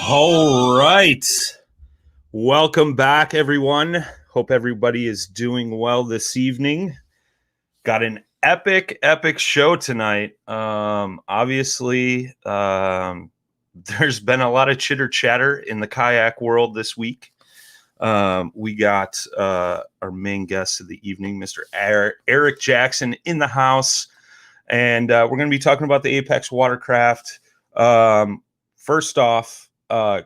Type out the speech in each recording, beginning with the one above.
All right. Welcome back, everyone. Hope everybody is doing well this evening. Got an epic show tonight. Obviously, there's been a lot of chitter chatter in the kayak world this week. We got our main guest of the evening, Mr. Eric Jackson, in the house. And we're going to be talking about the Apex Watercraft. First off,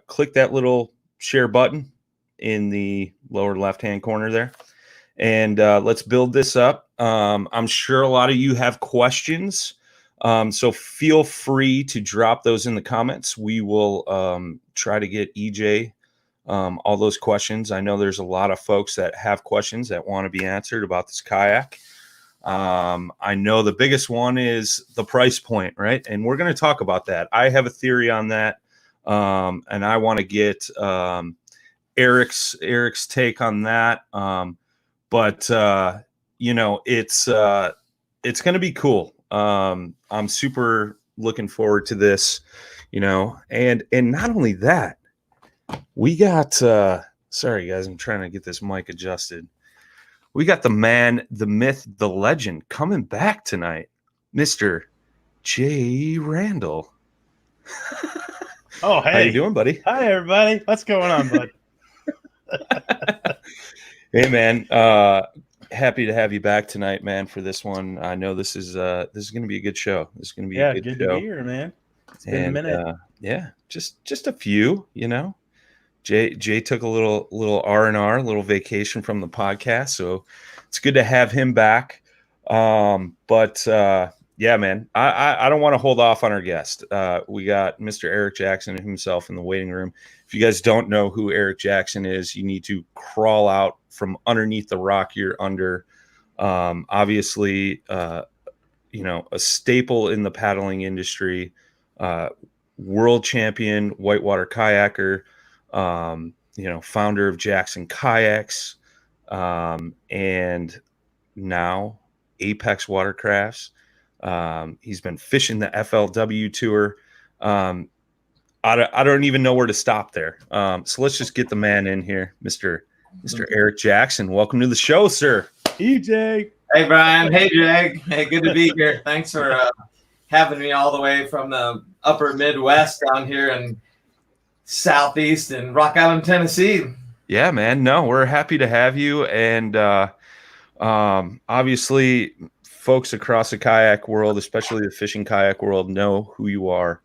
click that little share button in the lower left-hand corner there. And let's build this up. I'm sure a lot of you have questions. So feel free to drop those in the comments. We will try to get EJ all those questions. I know there's a lot of folks that have questions that want to be answered about this kayak. I know the biggest one is the price point, right? And we're going to talk about that. I have a theory on that. And I want to get Eric's take on that. But you know, it's going to be cool. I'm super looking forward to this, you know, and not only that, we got, sorry guys, I'm trying to get this mic adjusted. We got the man, the myth, the legend coming back tonight, Mr. J. Randall. Oh, hey. How you doing, buddy? Hi, everybody. What's going on, bud? Hey, man. Happy to have you back tonight, man, for this one. I know this is going to be a good show. This is going to be a good show. To be here, man. It's been a minute. Yeah, just a few, you know. Jay took a little R&R, a little vacation from the podcast, so it's good to have him back. But yeah, man, I don't want to hold off on our guest. We got Mr. Eric Jackson himself in the waiting room. If you guys don't know who Eric Jackson is, you need to crawl out from underneath the rock you're under. Obviously, you know, a staple in the paddling industry, world champion whitewater kayaker, you know, founder of Jackson Kayaks, and now Apex Watercrafts. He's been fishing the FLW tour. I don't even know where to stop there. So let's just get the man in here, Mr. Eric Jackson. Welcome to the show, sir. EJ. Hey, Brian. Hey, Jake. Hey, good to be here. Thanks for having me all the way from the upper Midwest down here in Southeast and Rock Island, Tennessee. Yeah, man. No, we're happy to have you. And obviously, folks across the kayak world, especially the fishing kayak world, know who you are.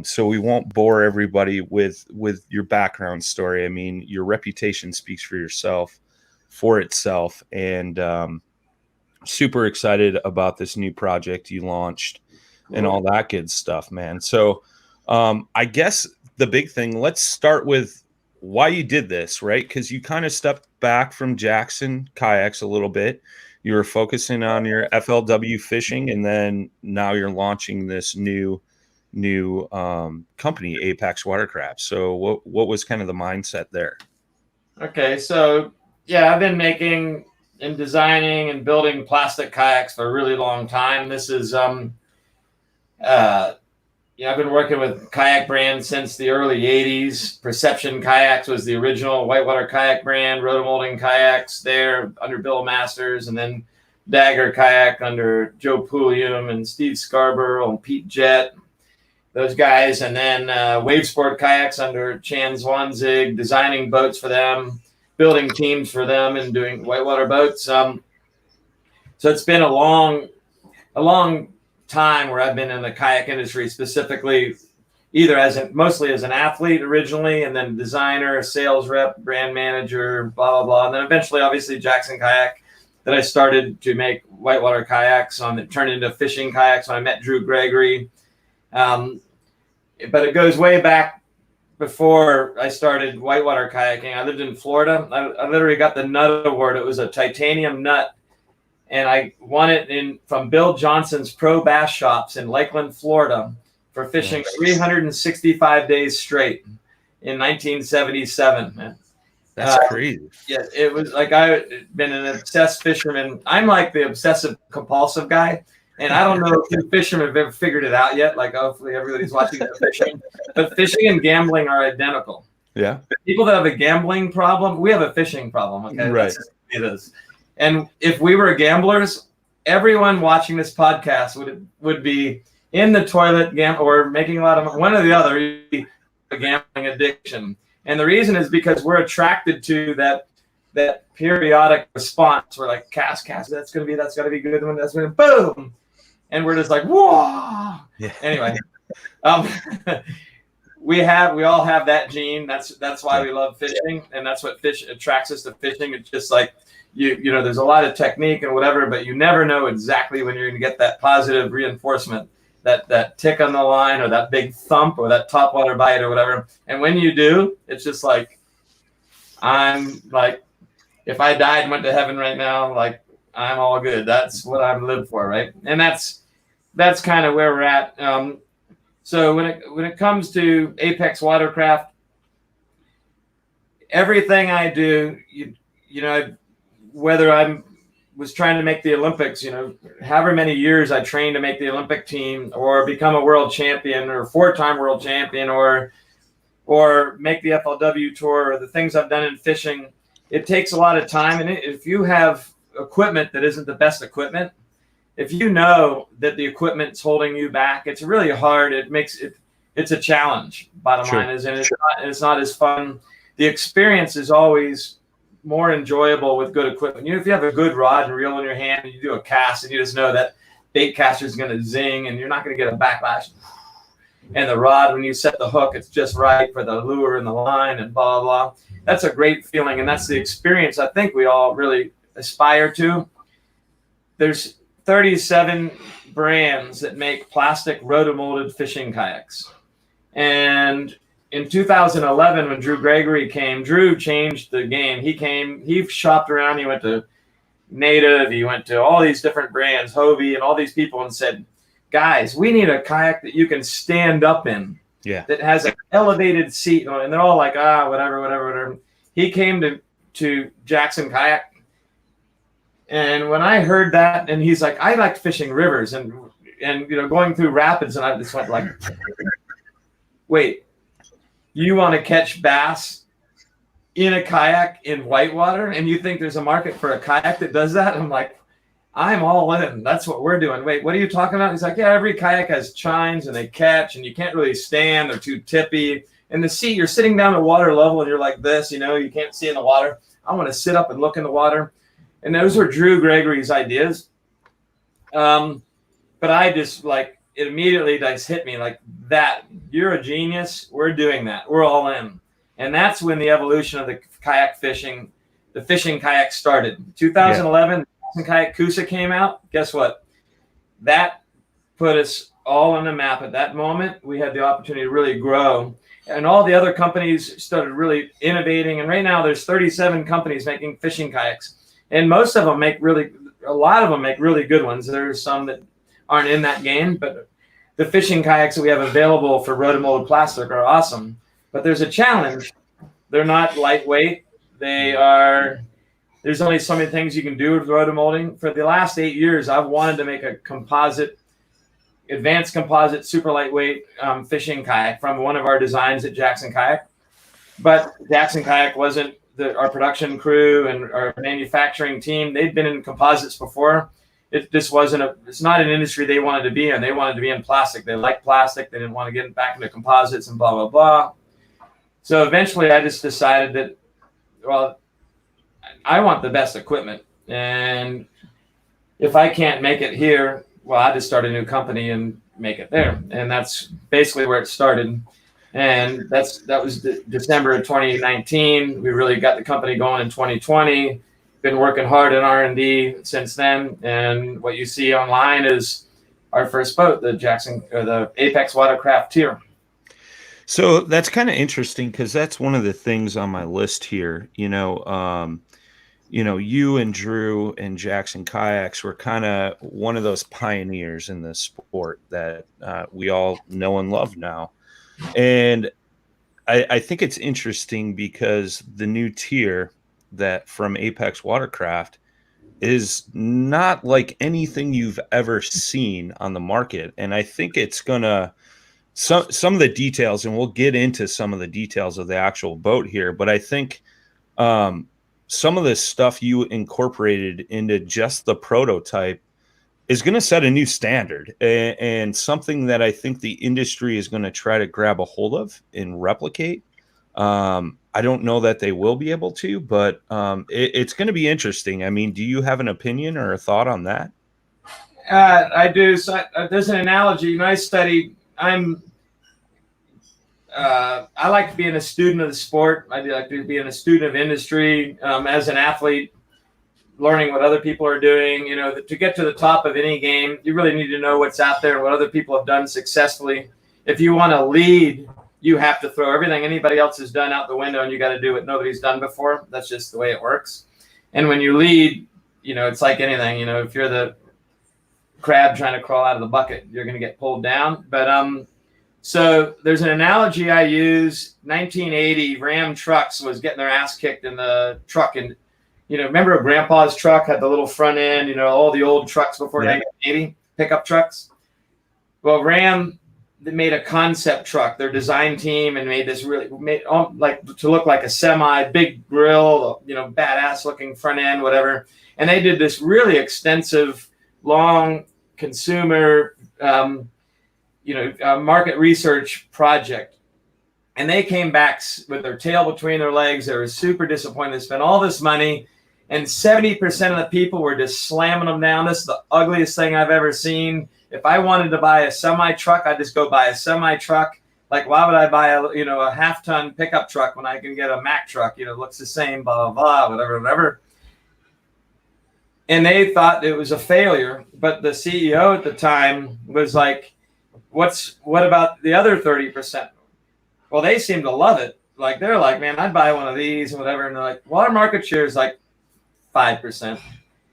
So we won't bore everybody with your background story. I mean, your reputation speaks for itself. And super excited about this new project you launched and all that good stuff, man. So I guess the big thing, let's start with why you did this, right? Because you kind of stepped back from Jackson Kayaks a little bit. You were focusing on your FLW fishing, and then now you're launching this new company, Apex Watercraft. So what was kind of the mindset there? Okay, so yeah, I've been making and designing and building plastic kayaks for a really long time. This is I've been working with kayak brands since the early 80s. Perception Kayaks was the original whitewater kayak brand, rotomolding kayaks there under Bill Masters, and then Dagger Kayak under Joe Pulliam and Steve Scarborough and Pete Jett, those guys. And then Wave Sport Kayaks under Chan Zwanzig, designing boats for them, building teams for them, and doing whitewater boats. So it's been a long time where I've been in the kayak industry, specifically either mostly as an athlete originally, and then designer, sales rep, brand manager, blah, blah, blah. And then eventually, obviously, Jackson Kayak, that I started to make whitewater kayaks on that turned into fishing kayaks when I met Drew Gregory. But it goes way back before I started whitewater kayaking. I lived in Florida. I literally got the nut award. It was a titanium nut. And I won it from Bill Johnson's Pro Bass Shops in Lakeland, Florida, for fishing 365 days straight in 1977. That's crazy. Yeah, it was like I've been an obsessed fisherman. I'm like the obsessive compulsive guy. And I don't know if you fishermen have ever figured it out yet. Like, hopefully everybody's watching the fishing. But fishing and gambling are identical. Yeah. People that have a gambling problem, we have a fishing problem. Okay, right. That's just it is. And if we were gamblers, everyone watching this podcast would be in the toilet or making a lot of money. One or the other, a gambling addiction. And the reason is because we're attracted to that periodic response. We're like, cast, that's gonna be good. That's gonna boom, and we're just like, whoa. Yeah. Anyway, we all have that gene. That's why we love fishing, and that's what attracts us to fishing. It's just like you know, there's a lot of technique and whatever, but you never know exactly when you're gonna get that positive reinforcement, that tick on the line or that big thump or that topwater bite or whatever. And when you do, it's just like, I'm like, if I died and went to heaven right now, like, I'm all good. That's what I've lived for, right? And that's kind of where we're at. So when it comes to Apex Watercraft, everything I do, you know, whether I was trying to make the Olympics, you know, however many years I trained to make the Olympic team, or become a world champion or 4-time world champion, or make the FLW tour, or the things I've done in fishing, it takes a lot of time. And if you have equipment that isn't the best equipment, if you know that the equipment's holding you back, it's really hard. It's a challenge. Bottom line is, and it's not as fun. The experience is always more enjoyable with good equipment. You know, if you have a good rod and reel in your hand and you do a cast and you just know that bait caster is going to zing and you're not going to get a backlash. And the rod, when you set the hook, it's just right for the lure and the line and blah, blah, blah. That's a great feeling. And that's the experience I think we all really aspire to. There's 37 brands that make plastic rotomolded fishing kayaks. And in 2011, when Drew Gregory came, Drew changed the game. He shopped around, he went to Native, he went to all these different brands, Hobie, and all these people, and said, guys, we need a kayak that you can stand up in. Yeah. That has an elevated seat. And they're all like, whatever. He came to Jackson Kayak. And when I heard that, and he's like, I like fishing rivers and you know, going through rapids, and I just went like, wait, you want to catch bass in a kayak in whitewater, and you think there's a market for a kayak that does that? I'm like, I'm all in. That's what we're doing. Wait, what are you talking about? He's like, yeah, every kayak has chines and they catch, and you can't really stand. They're too tippy. And the seat, you're sitting down at water level and you're like this, you know, you can't see in the water. I want to sit up and look in the water. And those were Drew Gregory's ideas. But I just like, it immediately just hit me like that. You're a genius. We're doing that. We're all in. And that's when the evolution of the kayak fishing, the fishing kayak started. 2011, yeah. Kayak Kusa came out. Guess what? That put us all on the map at that moment. We had the opportunity to really grow. And all the other companies started really innovating. And right now there's 37 companies making fishing kayaks. And most of them a lot of them make really good ones. There's some that aren't in that game, but the fishing kayaks that we have available for rotomolded plastic are awesome. But there's a challenge. They're not lightweight. There's only so many things you can do with rotomolding. For the last 8 years, I've wanted to make a advanced composite, super lightweight fishing kayak from one of our designs at Jackson Kayak. But Jackson Kayak wasn't our production crew and our manufacturing team. They'd been in composites before. It's not an industry they wanted to be in. They wanted to be in plastic. They liked plastic. They didn't want to get back into composites and blah, blah, blah. So eventually I just decided that, well, I want the best equipment. And if I can't make it here, well, I just start a new company and make it there. And that's basically where it started. And that was December of 2019. We really got the company going in 2020. Been working hard in R&D since then. And what you see online is our first boat, the Apex Watercraft tier. So that's kind of interesting because that's one of the things on my list here. You know, you and Drew and Jackson Kayaks were kind of one of those pioneers in the sport that we all know and love now. And I think it's interesting because the new tier that from Apex Watercraft is not like anything you've ever seen on the market. And I think it's gonna some of the details, and we'll get into some of the details of the actual boat here, but I think some of this stuff you incorporated into just the prototype is going to set a new standard, and something that I think the industry is going to try to grab a hold of and replicate. I don't know that they will be able to, but it's going to be interesting. I mean, do you have an opinion or a thought on that? I do. So there's an analogy. When I study, I like being a student of the sport. I like to being a student of industry. As an athlete, learning what other people are doing. You know, to get to the top of any game, you really need to know what's out there and what other people have done successfully. If you want to lead, you have to throw everything anybody else has done out the window, and you got to do what nobody's done before. That's just the way it works. And when you lead, you know, it's like anything. You know, if you're the crab trying to crawl out of the bucket, you're going to get pulled down. But so there's an analogy I use. 1980, Ram trucks was getting their ass kicked in the truck, and you know, remember Grandpa's truck had the little front end. You know, all the old trucks before 1980 pickup trucks. Well, Ram made a concept truck. Their design team and made this like to look like a semi, big grill, you know, badass looking front end, whatever. And they did this really extensive, long consumer, market research project. And they came back with their tail between their legs. They were super disappointed. They spent all this money, and 70% of the people were just slamming them down. This is the ugliest thing I've ever seen. If I wanted to buy a semi truck, I'd just go buy a semi truck. Like, why would I buy a half-ton pickup truck when I can get a Mack truck? You know, it looks the same, blah, blah, blah, whatever. And they thought it was a failure. But the CEO at the time was like, what about the other 30%? Well, they seem to love it. Like, they're like, man, I'd buy one of these and whatever. And they're like, well, our market share is like 5%.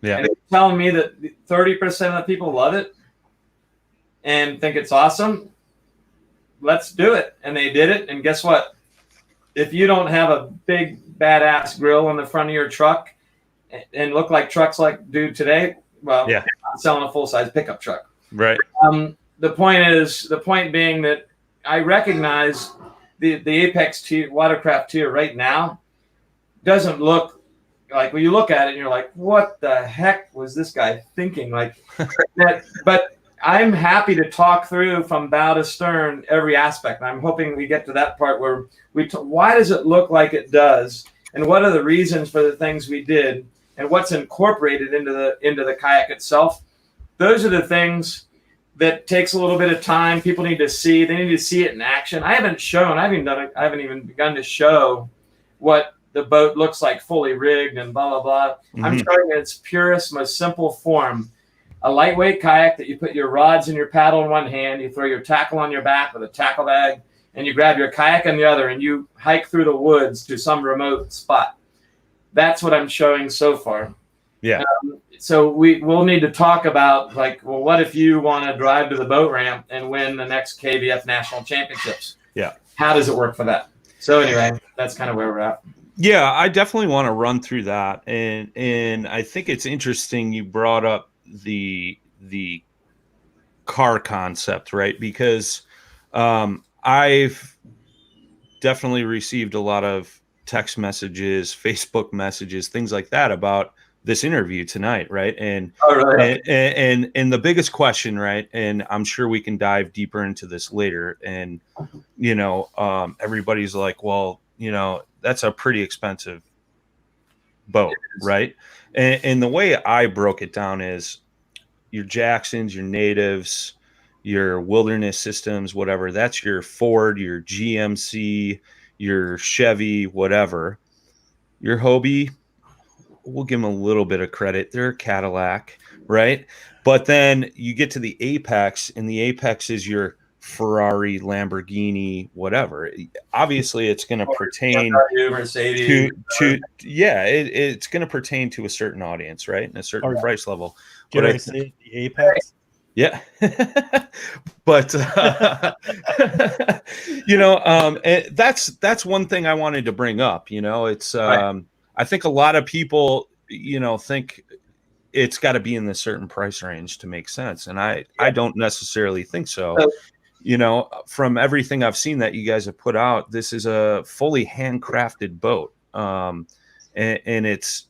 Yeah. And they're telling me that 30% of the people love it and think it's awesome. Let's do it. And they did it. And guess what? If you don't have a big badass grill on the front of your truck and look like trucks like do today, well, yeah, I'm selling a full-size pickup truck. Right. The point being that I recognize the Apex Watercraft tier right now doesn't look like, when you look at it and you're like, what the heck was this guy thinking? Like that. But I'm happy to talk through from bow to stern every aspect. And I'm hoping we get to that part where why does it look like it does, and what are the reasons for the things we did, and what's incorporated into the kayak itself. Those are the things that takes a little bit of time. People need to see. They need to see it in action. I haven't even begun to show what the boat looks like fully rigged and blah, blah, blah. Mm-hmm. I'm showing it in its purest, most simple form. A lightweight kayak that you put your rods and your paddle in one hand, you throw your tackle on your back with a tackle bag, and you grab your kayak in the other, and you hike through the woods to some remote spot. That's what I'm showing so far. Yeah. So we'll need to talk about, like, well, what if you want to drive to the boat ramp and win the next KBF National Championships? Yeah. How does it work for that? So anyway, that's kind of where we're at. Yeah, I definitely want to run through that. And I think it's interesting you brought up the car concept, right? Because I've definitely received a lot of text messages, Facebook messages, things like that about this interview tonight, right? And and the biggest question, right? And I'm sure we can dive deeper into this later. And everybody's like, well, that's a pretty expensive boat, right? And the way I broke it down is your Jacksons, your Natives, your Wilderness Systems, whatever. That's your Ford, your GMC, your Chevy, whatever. Your Hobie, we'll give them a little bit of credit. They're a Cadillac, right? But then you get to the Apex, and the Apex is your Ferrari, Lamborghini, whatever. Obviously, it's going to pertain Mercedes. It's going to pertain to a certain audience, right? And a certain price level. Can I say the Apex? Yeah. But that's one thing I wanted to bring up. It's I think a lot of people think it's got to be in this certain price range to make sense. And I don't necessarily think so. From everything I've seen that you guys have put out, this is a fully handcrafted boat. And it's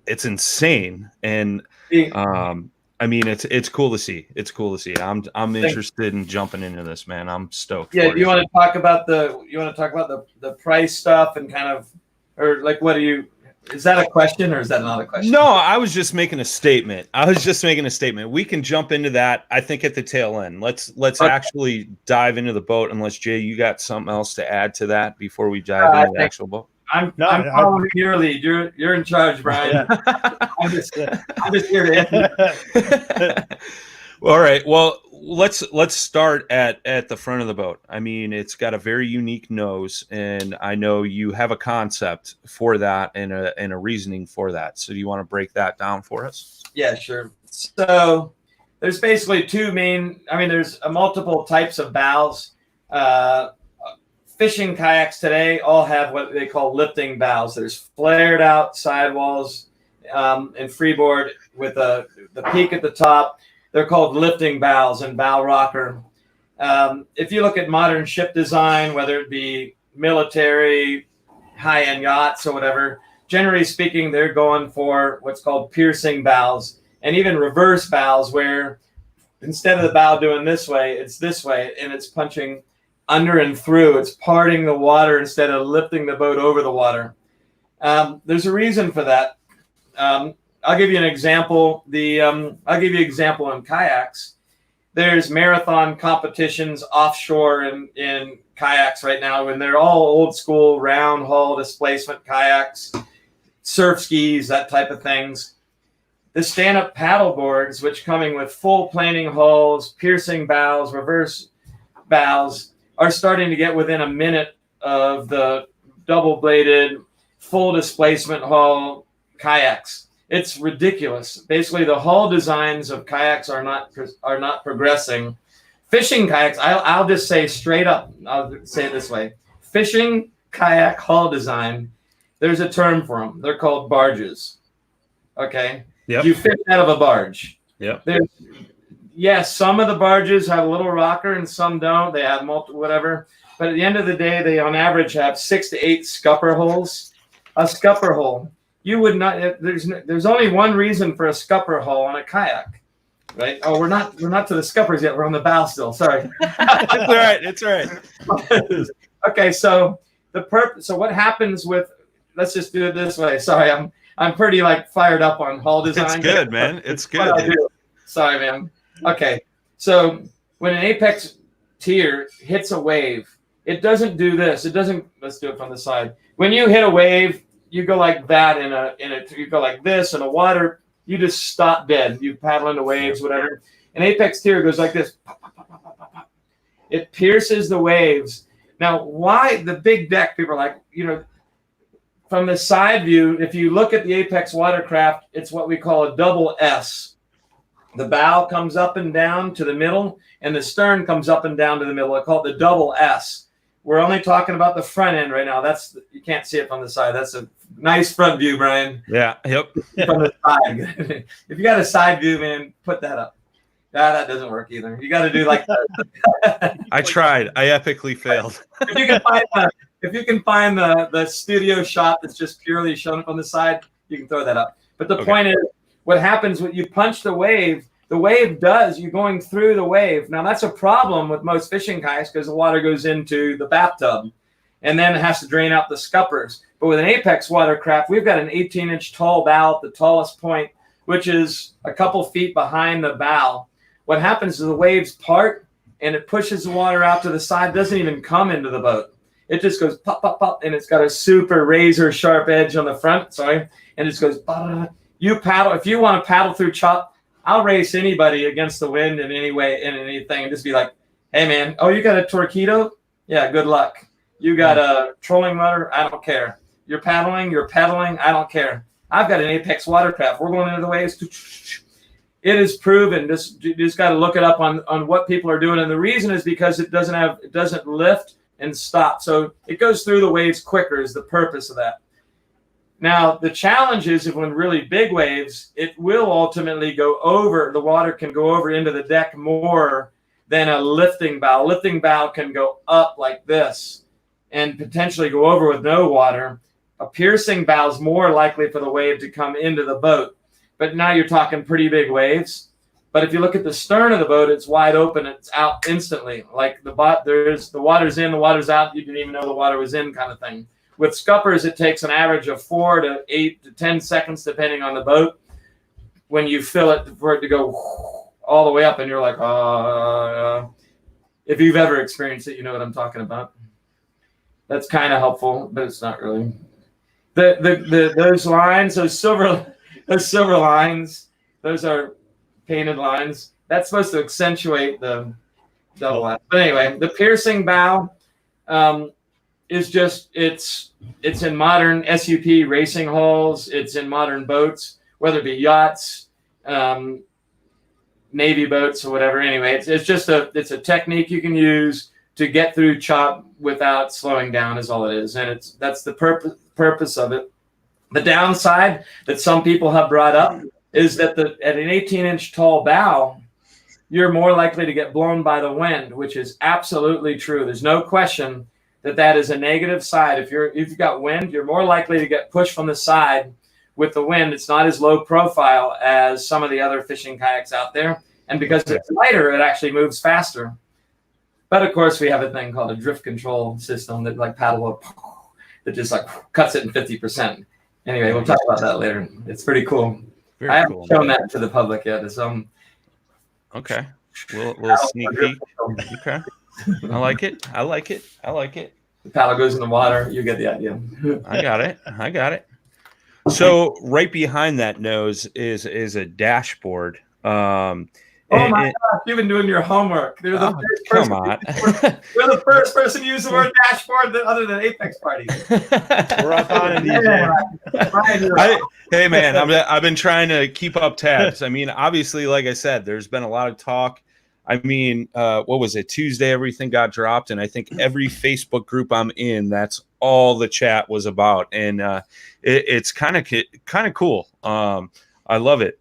insane. And I mean, it's cool to see. It's cool to see. I'm interested in jumping into this, man. I'm stoked. Yeah. You want to talk about the price stuff and kind of, or like, is that a question or is that not a question? No, I was just making a statement. We can jump into that, I think, at the tail end. Let's actually dive into the boat, unless Jay, you got something else to add to that before we dive into the actual boat. I'm following your lead. You're in charge, Brian. I'm just here to All right. Well, let's start at the front of the boat. I mean, it's got a very unique nose, and I know you have a concept for that and a reasoning for that. So do you want to break that down for us? Yeah, sure. So there's basically there's multiple types of bows. Fishing kayaks today all have what they call lifting bows. There's flared out sidewalls and freeboard with the peak at the top. They're called lifting bows and bow rocker. If you look at modern ship design, whether it be military, high-end yachts or whatever, generally speaking, they're going for what's called piercing bows and even reverse bows, where instead of the bow doing this way, it's this way, and it's punching under and through. It's parting the water instead of lifting the boat over the water. There's a reason for that. I'll give you an example. I'll give you an example in kayaks. There's marathon competitions offshore in kayaks right now, and they're all old school round hull displacement kayaks, surf skis, that type of things. The stand-up paddle boards, which coming with full planing hulls, piercing bows, reverse bows, are starting to get within a minute of the double-bladed, full displacement hull kayaks. It's ridiculous. Basically, the hull designs of kayaks are not progressing. Fishing kayaks, I'll just say straight up, I'll say it this way. Fishing kayak hull design, there's a term for them. They're called barges. Okay? Yep. You fish out of a barge. Yep. Yes, some of the barges have a little rocker and some don't. They have multiple whatever. But at the end of the day, they on average have 6 to 8 scupper holes. A scupper hole. You would not. There's only one reason for a scupper hull on a kayak, right? Oh, we're not to the scuppers yet. We're on the bow still. Sorry. It's all right. Okay, so So what happens with? Let's just do it this way. Sorry, I'm pretty fired up on hull design. It's good, man. It's good. Sorry, man. Okay, so when an Apex tier hits a wave, it doesn't do this. It doesn't. Let's do it from the side. When you hit a wave, you go like that you go like this in a water, you just stop dead. You paddle into waves, whatever. An Apex tier goes like this. Pop, pop, pop, pop, pop, pop. It pierces the waves. Now, why the big deck? People are like, from the side view, if you look at the Apex Watercraft, it's what we call a double S. The bow comes up and down to the middle, and the stern comes up and down to the middle. I call it the double S. We're only talking about the front end right now. You can't see it from the side. That's a nice front view, Brian. Yeah. Yep. From the side. If you got a side view, man, put that up. That doesn't work either. You got to do like that. I tried. I epically failed. If you can find the studio shot that's just purely shown up on the side, you can throw that up. But the point is, what happens when you punch the wave you're going through the wave. Now, that's a problem with most fishing kayaks because the water goes into the bathtub and then it has to drain out the scuppers. But with an Apex Watercraft, we've got an 18-inch tall bow at the tallest point, which is a couple feet behind the bow. What happens is the waves part and it pushes the water out to the side. It doesn't even come into the boat. It just goes pop, pop, pop, and it's got a super razor sharp edge on the front. And it just goes, bah. You paddle. If you want to paddle through chop, I'll race anybody against the wind in any way, in anything, and just be like, hey, man, oh, you got a torpedo? Yeah, good luck. You got a trolling motor? I don't care. You're pedaling, I don't care. I've got an Apex Watercraft. We're going into the waves. It is proven. You just got to look it up on what people are doing. And the reason is because it doesn't lift and stop. So it goes through the waves quicker is the purpose of that. Now, the challenge is if when really big waves, it will ultimately go over, the water can go over into the deck more than a lifting bow. Lifting bow can go up like this and potentially go over with no water. A piercing bow is more likely for the wave to come into the boat. But now you're talking pretty big waves. But if you look at the stern of the boat, it's wide open. It's out instantly. Like the water's in, the water's out. You didn't even know the water was in, kind of thing. With scuppers, it takes an average of 4 to 8 to 10 seconds, depending on the boat, when you fill it for it to go all the way up, and you're like, if you've ever experienced it, you know what I'm talking about. That's kind of helpful, but it's not really. Those lines, those silver lines, those are painted lines. That's supposed to accentuate the double line. But anyway, the piercing bow is just it's in modern SUP racing hulls. It's in modern boats, whether it be yachts, Navy boats, or whatever. Anyway, it's just a technique you can use to get through chop without slowing down, is all it is, and that's the purpose of it. The downside that some people have brought up is that at an 18-inch tall bow, you're more likely to get blown by the wind, which is absolutely true. There's no question that is a negative side. If you've got wind, you're more likely to get pushed from the side with the wind. It's not as low profile as some of the other fishing kayaks out there. And because it's lighter, it actually moves faster. But of course, we have a thing called a drift control system that like paddle up, that just like cuts it in 50%. Anyway, we'll talk about that later. It's pretty cool. I haven't shown that to the public yet. Okay. We'll sneak peek. Okay. I like it. The paddle goes in the water. You get the idea. I got it. So right behind that nose is a dashboard. Oh my gosh, you've been doing your homework. You're the You're the first person to use the word dashboard other than Apex parties. We're up on it. Hey man, I've been trying to keep up tabs. I mean, obviously, like I said, there's been a lot of talk. I mean, what was it? Tuesday, everything got dropped, and I think every Facebook group I'm in, that's all the chat was about, and it's kind of cool. I love it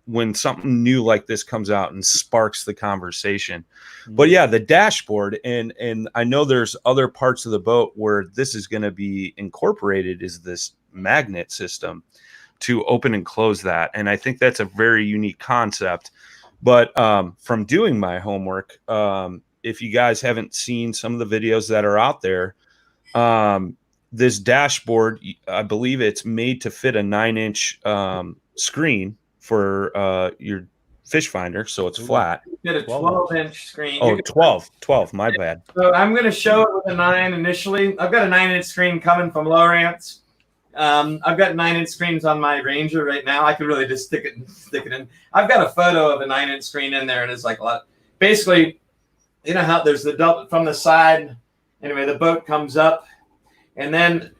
when something new like this comes out and sparks the conversation. But yeah, the dashboard, and I know there's other parts of the boat where this is going to be incorporated, is this magnet system to open and close that. And I think that's a very unique concept. But from doing my homework, if you guys haven't seen some of the videos that are out there, this dashboard, I believe it's made to fit a 9-inch screen for your fish finder, so it's flat. Get a 12-inch screen. Oh, 12, my bad. So I'm going to show it with a 9 initially. I've got a 9-inch screen coming from Lowrance. I've got 9-inch screens on my Ranger right now. I could really just stick it in. I've got a photo of a 9-inch screen in there, and it's like a lot. Basically, you know how there's the double from the side. Anyway, the boat comes up, and then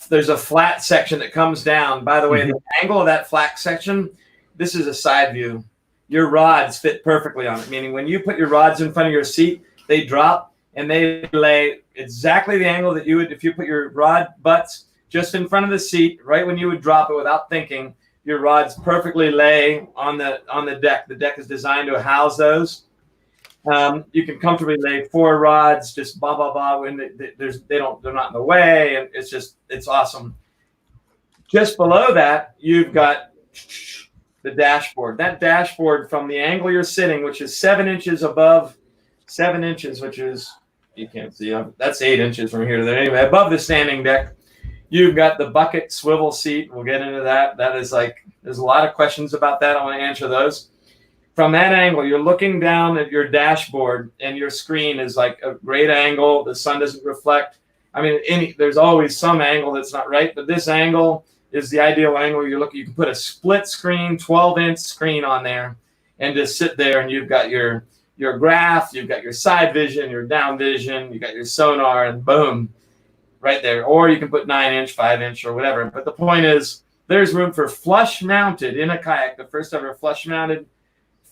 there's a flat section that comes down. By the way, the angle of that flat section, this is a side view. Your rods fit perfectly on it, meaning when you put your rods in front of your seat, they drop, and they lay exactly the angle that you would if you put your rod butts just in front of the seat, right when you would drop it without thinking. Your rods perfectly lay on the deck. The deck is designed to house those. You can comfortably lay 4 rods, just blah blah blah. When they're not in the way, and it's awesome. Just below that, you've got the dashboard. That dashboard, from the angle you're sitting, which is 7 inches above, 7 inches, which is, you can't see, that's 8 inches from here to there. Anyway, above the standing deck, you've got the bucket swivel seat. We'll get into that. That is like, there's a lot of questions about that. I want to answer those. From that angle, you're looking down at your dashboard, and your screen is like a great angle. The sun doesn't reflect. I mean, there's always some angle that's not right, but this angle is the ideal angle. You can put a split screen, 12-inch screen on there, and just sit there, and you've got your graph, you've got your side vision, your down vision, you've got your sonar, and boom, right there. Or you can put 9-inch, 5-inch, or whatever. But the point is, there's room for flush mounted in a kayak, the first ever flush mounted,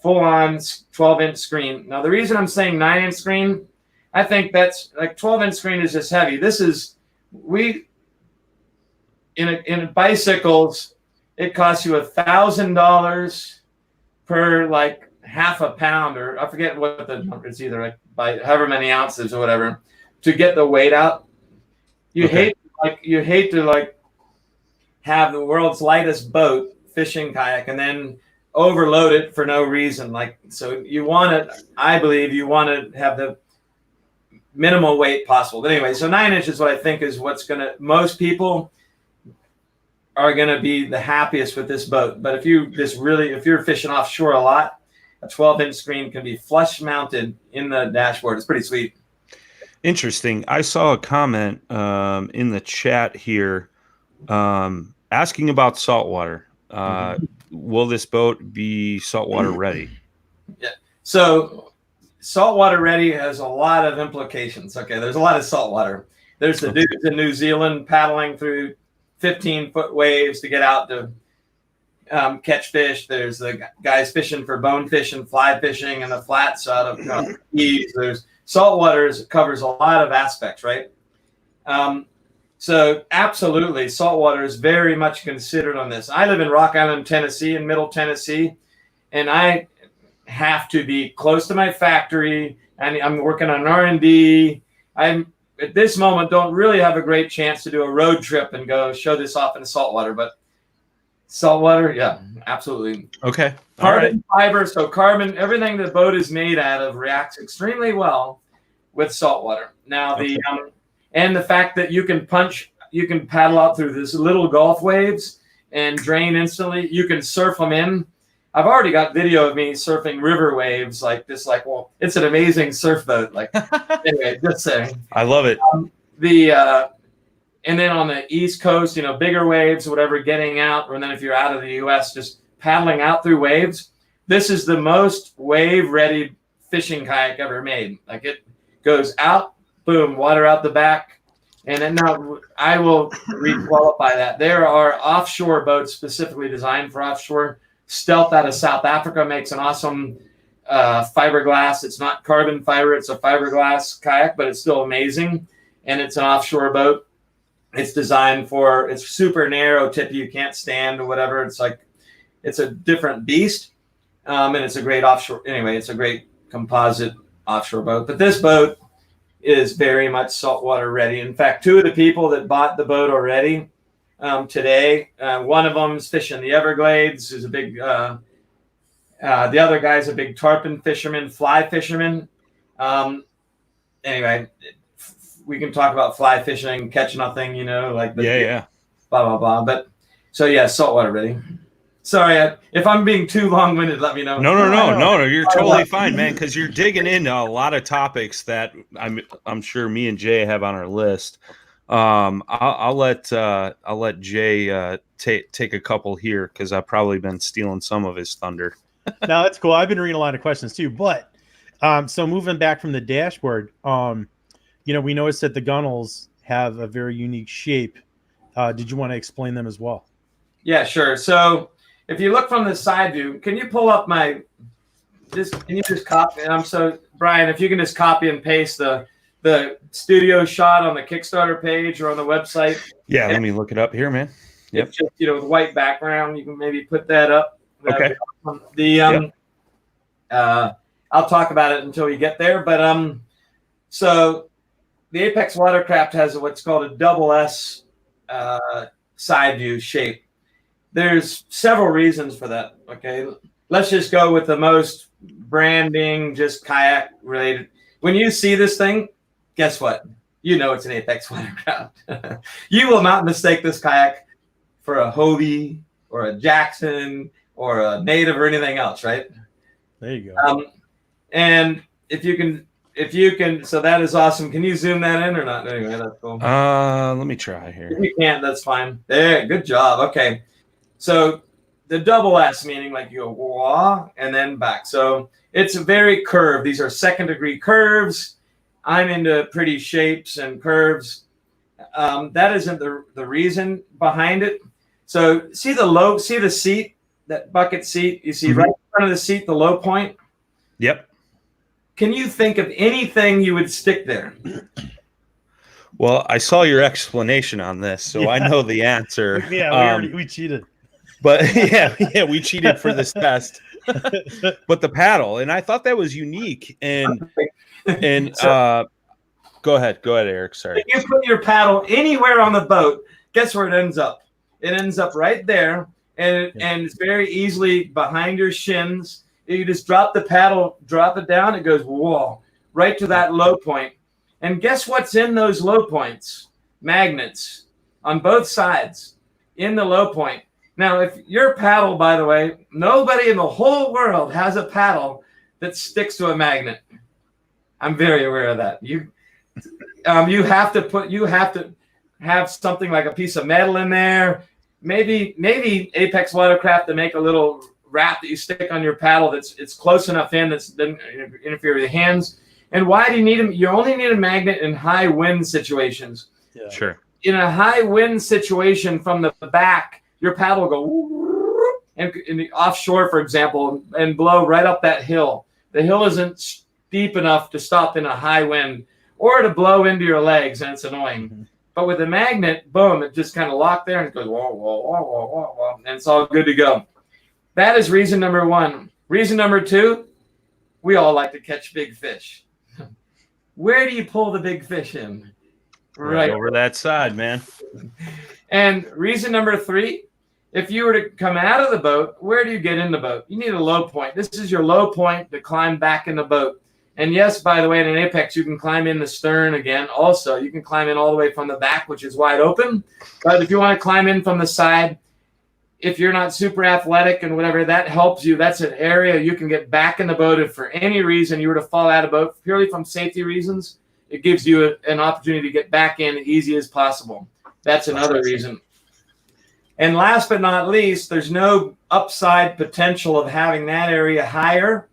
full-on 12-inch screen. Now, the reason I'm saying 9-inch screen, I think that's like 12-inch screen is just heavy. in bicycles, it costs you $1,000 per like half a pound, or I forget what the number is, either like by however many ounces or whatever, to get the weight out. You hate to have the world's lightest boat, fishing kayak, and then overload it for no reason. So you want it, I believe you want to have the minimal weight possible. But anyway, so 9 inches, what I think is most people are going to be the happiest with this boat. But if you're fishing offshore a lot, a 12-inch screen can be flush mounted in the dashboard. It's pretty sweet. Interesting. I saw a comment in the chat here asking about saltwater. Will this boat be saltwater ready? Yeah. So saltwater ready has a lot of implications. Okay, there's a lot of saltwater. There's the dudes in New Zealand paddling through 15-foot waves to get out to catch fish. There's the guys fishing for bonefish and fly fishing in the flats out of Keys. There's saltwater covers a lot of aspects, right? So absolutely, saltwater is very much considered on this. I live in Rock Island, Tennessee, in Middle Tennessee, and I have to be close to my factory, and I'm working on R&D. I'm at this moment don't really have a great chance to do a road trip and go show this off in the saltwater, but saltwater, yeah, absolutely. Okay. Carbon fiber, so carbon, everything the boat is made out of reacts extremely well with saltwater. Now and the fact that you can paddle out through this little Gulf waves and drain instantly. You can surf them in. I've already got video of me surfing river waves like this. Well, it's an amazing surf boat. Anyway, just saying. I love it. And then on the East Coast, bigger waves, whatever, getting out. And then if you're out of the U.S., just paddling out through waves. This is the most wave-ready fishing kayak ever made. It goes out, boom, water out the back. And then now I will re-qualify that. There are offshore boats specifically designed for offshore. Stealth out of South Africa makes an awesome fiberglass. It's not carbon fiber. It's a fiberglass kayak, but it's still amazing. And it's an offshore boat. It's designed it's super narrow tip. You can't stand or whatever. It's a different beast. And it's a great offshore. Anyway, it's a great composite offshore boat. But this boat is very much saltwater ready. In fact, 2 of the people that bought the boat already today, one of them is fishing the Everglades. Is a big. The other guy's a big tarpon fisherman, fly fisherman. Anyway, we can talk about fly fishing, catch nothing, blah blah blah. But so yeah, saltwater ready. Sorry, if I'm being too long-winded, let me know. No, you're totally fine, man, because you're digging into a lot of topics that I'm sure me and Jay have on our list. I'll let Jay take a couple here because I've probably been stealing some of his thunder. No, that's cool. I've been reading a lot of questions too, but so moving back from the dashboard, we noticed that the gunnels have a very unique shape. Did you want to explain them as well? Yeah, sure. So if you look from the side view, can you pull up can you just copy? Brian, if you can just copy and paste the studio shot on the Kickstarter page or on the website. Yeah, let me look it up here, man. Yep. It's just, with white background, you can maybe put that up. Okay. I'll talk about it until we get there. But so the Apex Watercraft has what's called a double S side view shape. There's several reasons for that. Okay, let's just go with the most branding, just kayak related. When you see this thing, guess what? It's an Apex Watercraft. You will not mistake this kayak for a Hobie or a Jackson or a Native or anything else, right? There you go. And if you can, so that is awesome. Can you zoom that in or not? Anyway, that's cool. Let me try here. If you can't, that's fine. There, good job. Okay. So the double S, meaning you go wah and then back. So it's very curved. These are 2nd-degree curves. I'm into pretty shapes and curves. That isn't the reason behind it. So see the seat, that bucket seat. You see right in front of the seat, the low point. Yep. Can you think of anything you would stick there? Well, I saw your explanation on this, so I know the answer. Yeah, we cheated. But yeah, we cheated for this test. But the paddle, and I thought that was unique. And go ahead, Eric. Sorry. If you put your paddle anywhere on the boat, guess where it ends up? It ends up right there, and it's very easily behind your shins. You just drop the paddle, drop it down, it goes whoa, right to that low point. And guess what's in those low points? Magnets on both sides in the low point. Now, if your paddle, by the way, nobody in the whole world has a paddle that sticks to a magnet. I'm very aware of that. You have to have something like a piece of metal in there. Maybe Apex Watercraft to make a little wrap that you stick on your paddle it's close enough in that doesn't interfere with your hands. And why do you need them? You only need a magnet in high wind situations. Yeah. Sure. In a high wind situation from the back, your paddle will go and in the offshore, for example, and blow right up that hill. The hill isn't steep enough to stop in a high wind or to blow into your legs, and it's annoying. Mm-hmm. But with a magnet, boom, it just kind of locked there and it goes whoa, whoa, whoa, whoa, whoa, whoa, and it's all good to go. That is reason number one. Reason number two, we all like to catch big fish. Where do you pull the big fish in? Right over that side, man. And reason number three, if you were to come out of the boat, where do you get in the boat? You need a low point. This is your low point to climb back in the boat. And yes, by the way, in an Apex, you can climb in the stern again. Also, you can climb in all the way from the back, which is wide open. But if you want to climb in from the side, if you're not super athletic and whatever, that helps you. That's an area you can get back in the boat if for any reason you were to fall out of the boat, purely from safety reasons. It gives you an opportunity to get back in as easy as possible. That's another reason. And last but not least, there's no upside potential of having that area higher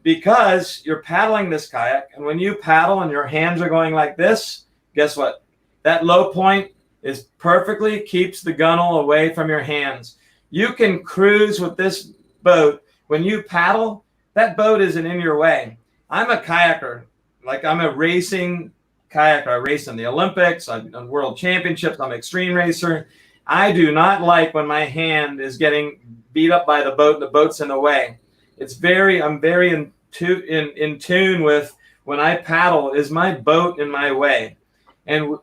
because you're paddling this kayak. And when you paddle and your hands are going like this, guess what? That low point is perfectly keeps the gunnel away from your hands. You can cruise with this boat. When you paddle, that boat isn't in your way. I'm a kayaker. Like I'm a racing kayaker. I race in the Olympics, on world championships. I'm an extreme racer. I do not like when my hand is getting beat up by the boat and the boat's in the way. I'm very in tune with when I paddle, is my boat in my way? And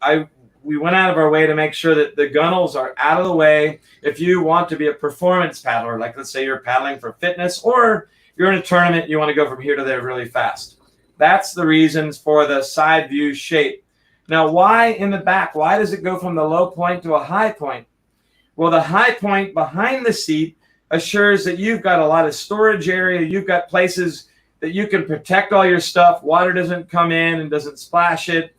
we went out of our way to make sure that the gunnels are out of the way. If you want to be a performance paddler, like let's say you're paddling for fitness or you're in a tournament, you want to go from here to there really fast. That's the reasons for the side view shape. Now, why in the back? Why does it go from the low point to a high point? Well, the high point behind the seat assures that you've got a lot of storage area. You've got places that you can protect all your stuff. Water doesn't come in and doesn't splash it.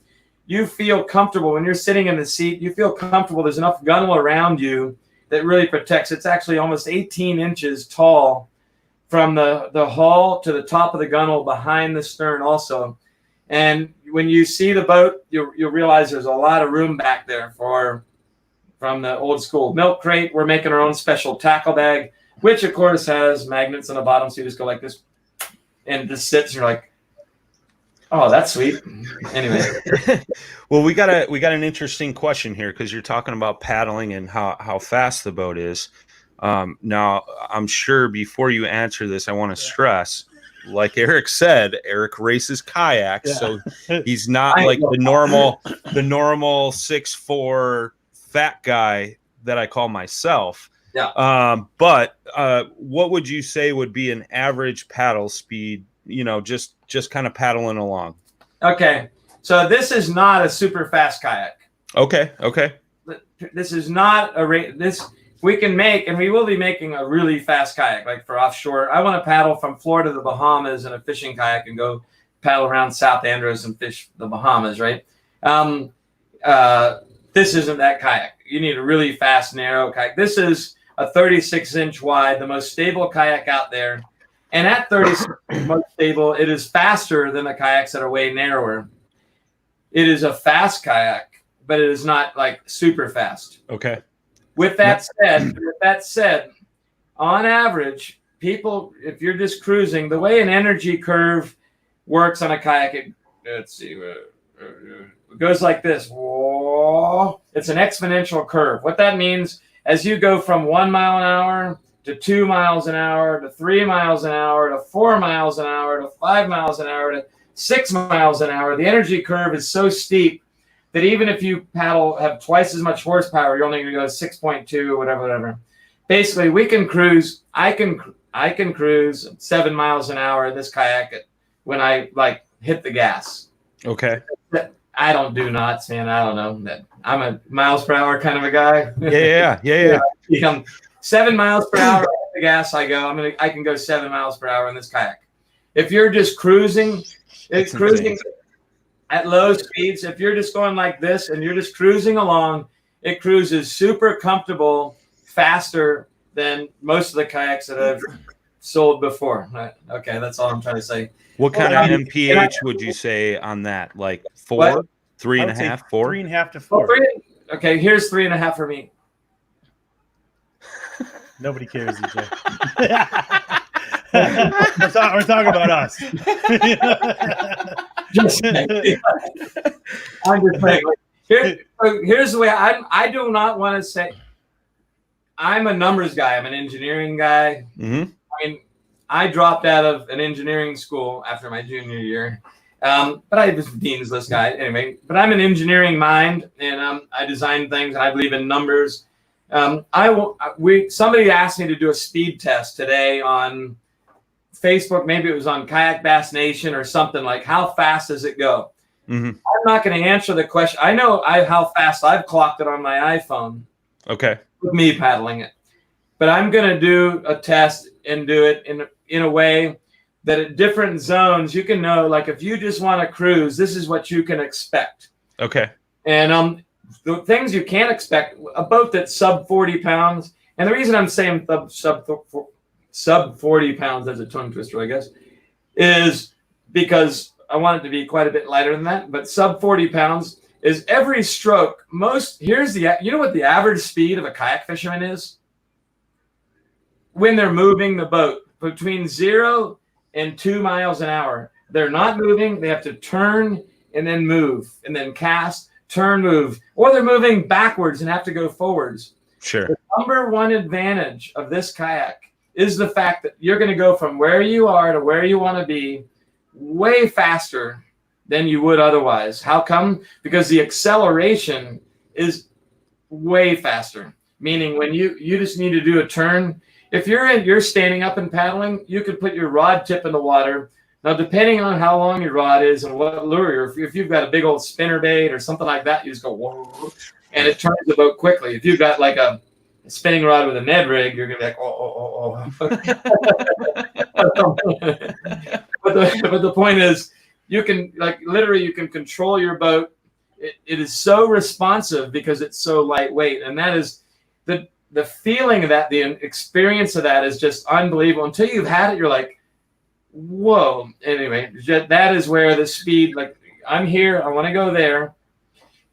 You feel comfortable when you're sitting in the seat. You feel comfortable. There's enough gunnel around you that really protects. It's actually almost 18 inches tall from the hull to the top of the gunnel behind the stern also. And when you see the boat, you'll realize there's a lot of room back there from the old school milk crate. We're making our own special tackle bag, which of course has magnets on the bottom. So you just go like this and it just sits. And you're like, oh, that's sweet. Anyway. Well, we got an interesting question here because you're talking about paddling and how fast the boat is. Now, I'm sure before you answer this, I want to stress, like Eric said, Eric races kayaks, so he's not like the normal 6'4" fat guy that I call myself. Yeah. But what would you say would be an average paddle speed? You know, just kind of paddling along. Okay, so this is not a super fast kayak. Okay. This is not this. We can make, and we will be making a really fast kayak, like for offshore. I want to paddle from Florida to the Bahamas in a fishing kayak and go paddle around South Andros and fish the Bahamas, right? This isn't that kayak. You need a really fast, narrow kayak. This is a 36-inch wide, the most stable kayak out there. And at 36 most stable, it is faster than the kayaks that are way narrower. It is a fast kayak, but it is not like super fast. Okay. With that said, on average, people, if you're just cruising, the way an energy curve works on a kayak, let's see, It goes like this. Whoa. It's an exponential curve. What that means, as you go from 1 mile an hour to 2 miles an hour to 3 miles an hour to 4 miles an hour to 5 miles an hour to 6 miles an hour, the energy curve is so steep that even if you have twice as much horsepower, you're only going to go 6.2 or whatever. Basically, we can cruise. I can cruise 7 miles an hour in this kayak when I like hit the gas. Okay. I don't do knots, man. I don't know. I'm a miles per hour kind of a guy. Yeah. 7 miles per hour hit the gas. I can go 7 miles per hour in this kayak. If you're just cruising, it's cruising at low speeds. If you're just going like this and you're just cruising along, it cruises super comfortable, faster than most of the kayaks that I've sold before. Okay, that's all I'm trying to say. What kind of MPH would you say on that? Like 4, 3.5, 4? 3.5 to 4. Okay, here's 3.5 for me. Nobody cares, EJ. We're talking about us. I'm just saying. Here's the way I do not want to say. I'm a numbers guy. I'm an engineering guy. Mm-hmm. I mean, I dropped out of an engineering school after my junior year, but I was a dean's list guy anyway. But I'm an engineering mind, and I design things, and I believe in numbers. Somebody asked me to do a speed test today on Facebook. Maybe it was on Kayak Bass Nation or something, like how fast does it go? Mm-hmm. I'm not going to answer the question. I know how fast I've clocked it on my iPhone. Okay. With me paddling it, but I'm going to do a test and do it in a way that at different zones you can know, like if you just want to cruise, this is what you can expect. Okay. And the things you can't expect, a boat that's sub 40 pounds, and the reason I'm saying sub 40 pounds, that's a tongue twister, I guess, is because I want it to be quite a bit lighter than that, but sub 40 pounds is every stroke. You know what the average speed of a kayak fisherman is? When they're moving the boat between 0 and 2 miles an hour. They're not moving. They have to turn and then move and then cast, turn, move, or they're moving backwards and have to go forwards. Sure. The number one advantage of this kayak is the fact that you're going to go from where you are to where you want to be way faster than you would otherwise. How come? Because the acceleration is way faster. Meaning when you just need to do a turn. If you're standing up and paddling, you could put your rod tip in the water. Now, depending on how long your rod is and what lure, if you've got a big old spinner bait or something like that, you just go whoa, and it turns the boat quickly. If you've got like a spinning rod with a Ned rig, you're gonna be like oh. But the point is, you can you can control your boat. It is so responsive because it's so lightweight, and that is the feeling of that, the experience of that is just unbelievable. Until you've had it, you're like, whoa. Anyway, that is where the speed, like I'm here, I want to go there,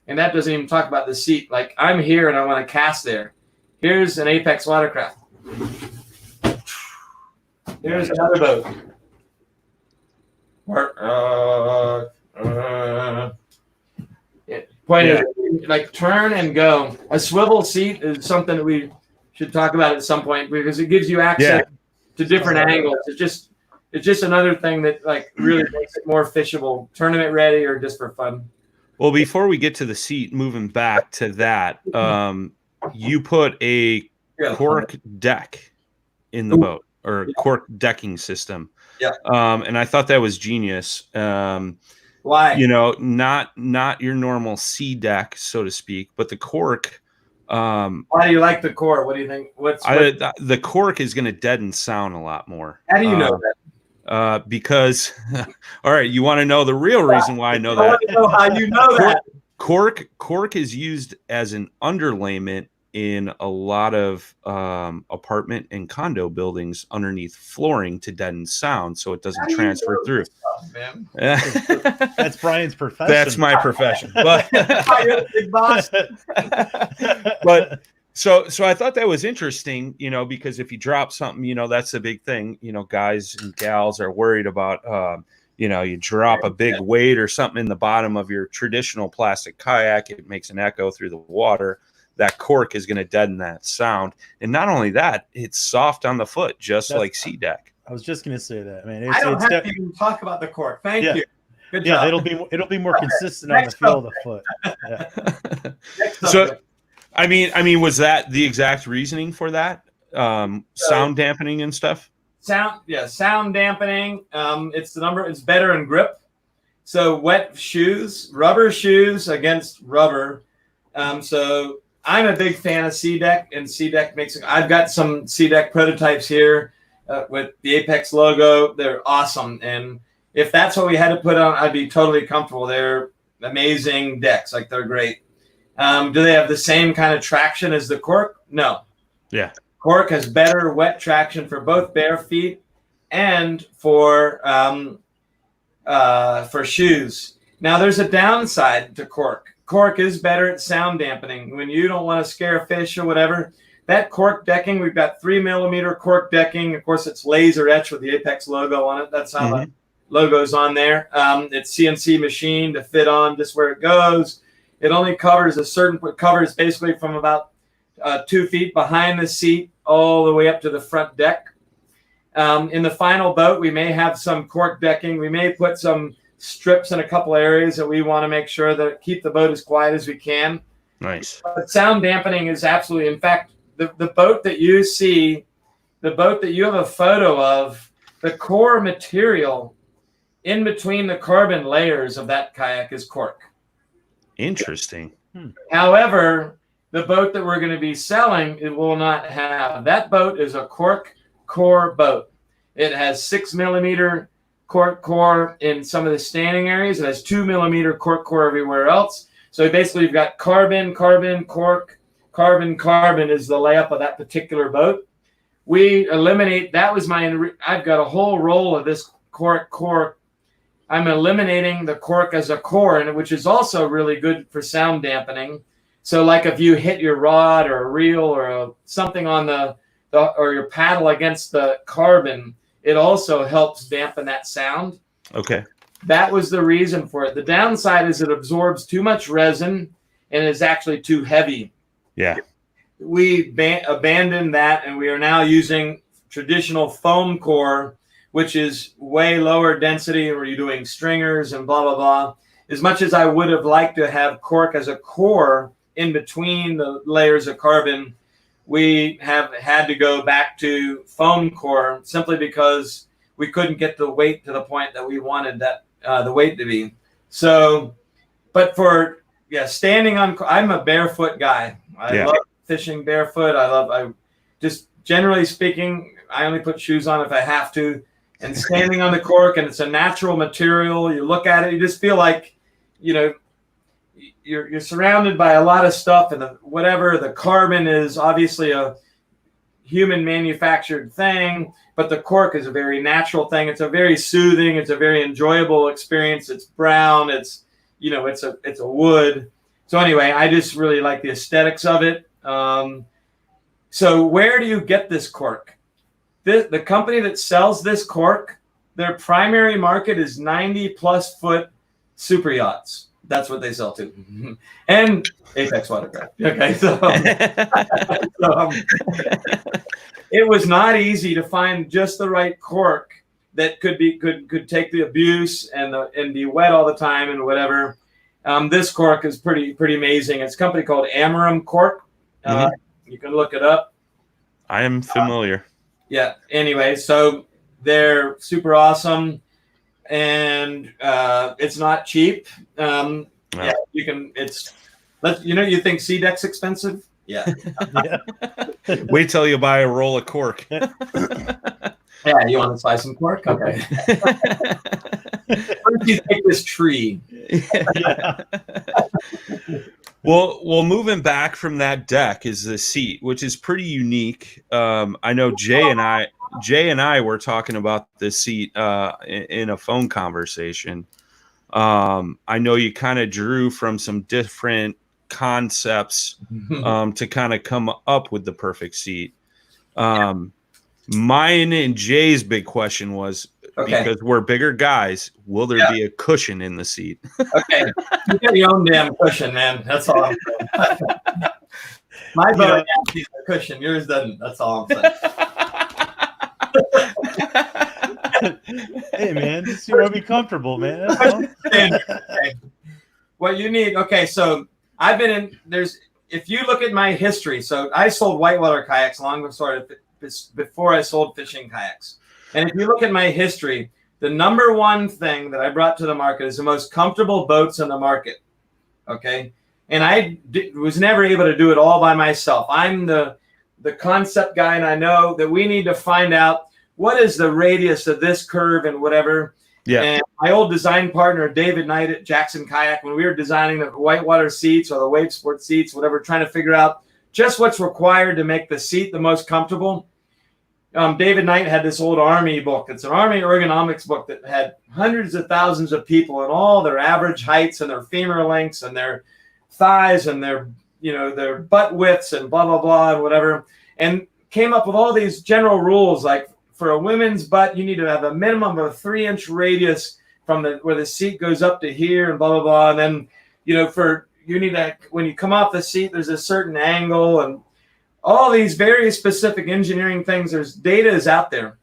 and that doesn't even talk about the seat. Like I'm here and I want to cast there. Here's an Apex Watercraft. Here's another boat. Point is, like turn and go. A swivel seat is something that we should talk about at some point because it gives you access to different angles. It's just another thing that like really makes it more fishable, tournament ready or just for fun. Well, before we get to the seat, moving back to that, you put a cork deck in the boat or cork decking system. Yeah. And I thought that was genius. Why? You know, not your normal sea deck, so to speak, but the cork. Why do you like the cork? What do you think? The cork is going to deaden sound a lot more. How do you know that? Because, all right, you want to know the real reason why I know that? I want to know how you know that. Cork is used as an underlayment in a lot of apartment and condo buildings underneath flooring to deaden sound so it doesn't transfer through. That's Brian's profession. That's my profession. But, big boss. but so I thought that was interesting, you know, because if you drop something, you know, that's a big thing. You know, guys and gals are worried about you drop a big weight or something in the bottom of your traditional plastic kayak, it makes an echo through the water. That cork is going to deaden that sound. And not only that, it's soft on the foot, just like Sea Deck. I was just going to say that, man. I don't have to even talk about the cork. Thank you. Good job. Yeah, it'll be more consistent on the feel of the foot. Yeah. So, I mean, was that the exact reasoning for that? Sound dampening and stuff? Sound dampening. It's better in grip. So wet shoes, rubber shoes against rubber. So I'm a big fan of Sea Deck, and Sea Deck I've got some Sea Deck prototypes here with the Apex logo. They're awesome. And if that's what we had to put on, I'd be totally comfortable. They're amazing decks. Like, they're great. Do they have the same kind of traction as the cork? No. Yeah. Cork has better wet traction for both bare feet and for shoes. Now, there's a downside to cork. Cork is better at sound dampening. When you don't want to scare a fish or whatever, that cork decking, we've got 3mm cork decking. Of course, it's laser etched with the Apex logo on it. That's how the logo's on there. It's CNC machined to fit on just where it goes. It only covers covers basically from about 2 feet behind the seat all the way up to the front deck. In the final boat, we may have some cork decking. We may put some strips in a couple areas that we want to make sure that keep the boat as quiet as we can. Nice. But sound dampening is absolutely, in fact, the boat that you see, the boat that you have a photo of, the core material in between the carbon layers of that kayak is cork. Interesting. However, the boat that we're going to be selling, it will not have. That boat is a cork core boat. It has 6mm cork core in some of the standing areas. It has 2mm cork core everywhere else. So basically, you've got carbon, cork, carbon is the layup of that particular boat. We eliminate, I've got a whole roll of this cork core. I'm eliminating the cork as a core, which is also really good for sound dampening. So like if you hit your rod or a reel or something on or your paddle against the carbon, it also helps dampen that sound. Okay. That was the reason for it. The downside is it absorbs too much resin and is actually too heavy. Yeah. We abandoned that, and we are now using traditional foam core, which is way lower density, where you're doing stringers and blah, blah, blah. As much as I would have liked to have cork as a core in between the layers of carbon, we have had to go back to foam core simply because we couldn't get the weight to the point that we wanted the weight to be. So, but for standing on, I'm a barefoot guy. I love fishing barefoot. I just generally speaking, I only put shoes on if I have to. And standing on the cork, and it's a natural material. You look at it, you just feel like, you're surrounded by a lot of stuff, and the carbon is obviously a human manufactured thing, but the cork is a very natural thing. It's a very soothing, it's a very enjoyable experience. It's brown, it's a wood. So anyway, I just really like the aesthetics of it. So where do you get this cork? The company that sells this cork, their primary market is 90+ foot super yachts. That's what they sell to. And Apex Watercraft. Okay, so, it was not easy to find just the right cork that could take the abuse and be wet all the time and whatever. This cork is pretty amazing. It's a company called Amarum Cork. You can look it up. I am familiar. Anyway, so they're super awesome, and it's not cheap. You can. You think Sea Deck's expensive? Yeah. Wait till you buy a roll of cork. Yeah, you want to buy some cork? Okay. Where do you take this tree? Well, moving back from that deck is the seat, which is pretty unique. I know Jay and I were talking about this seat in a phone conversation. I know you kind of drew from some different concepts to kind of come up with the perfect seat. Mine and Jay's big question was, Okay. Because we're bigger guys. Will there be a cushion in the seat? Okay. You get your own damn cushion, man. That's all I'm saying. My boat needs a cushion. Yours doesn't. That's all I'm saying. Hey, man, just you want to be comfortable, man. That's all. Okay. What you need. Okay, so I've been in. If you look at my history, so I sold whitewater kayaks before I sold fishing kayaks. And if you look at my history, the number one thing that I brought to the market is the most comfortable boats in the market. Okay. And I was never able to do it all by myself. I'm the concept guy, and I know that we need to find out what is the radius of this curve and whatever. Yeah. And my old design partner, David Knight at Jackson Kayak, when we were designing the whitewater seats or the wave sport seats, whatever, trying to figure out just what's required to make the seat the most comfortable. David Knight had this old Army book. It's an Army ergonomics book that had hundreds of thousands of people and all their average heights and their femur lengths and their thighs and their butt widths and blah, blah, blah, and whatever. And came up with all these general rules, like for a women's butt, you need to have a minimum of a 3-inch radius from where the seat goes up to here and blah, blah, blah. And then, you need to, when you come off the seat, there's a certain angle and all these very specific engineering things. There's data is out there.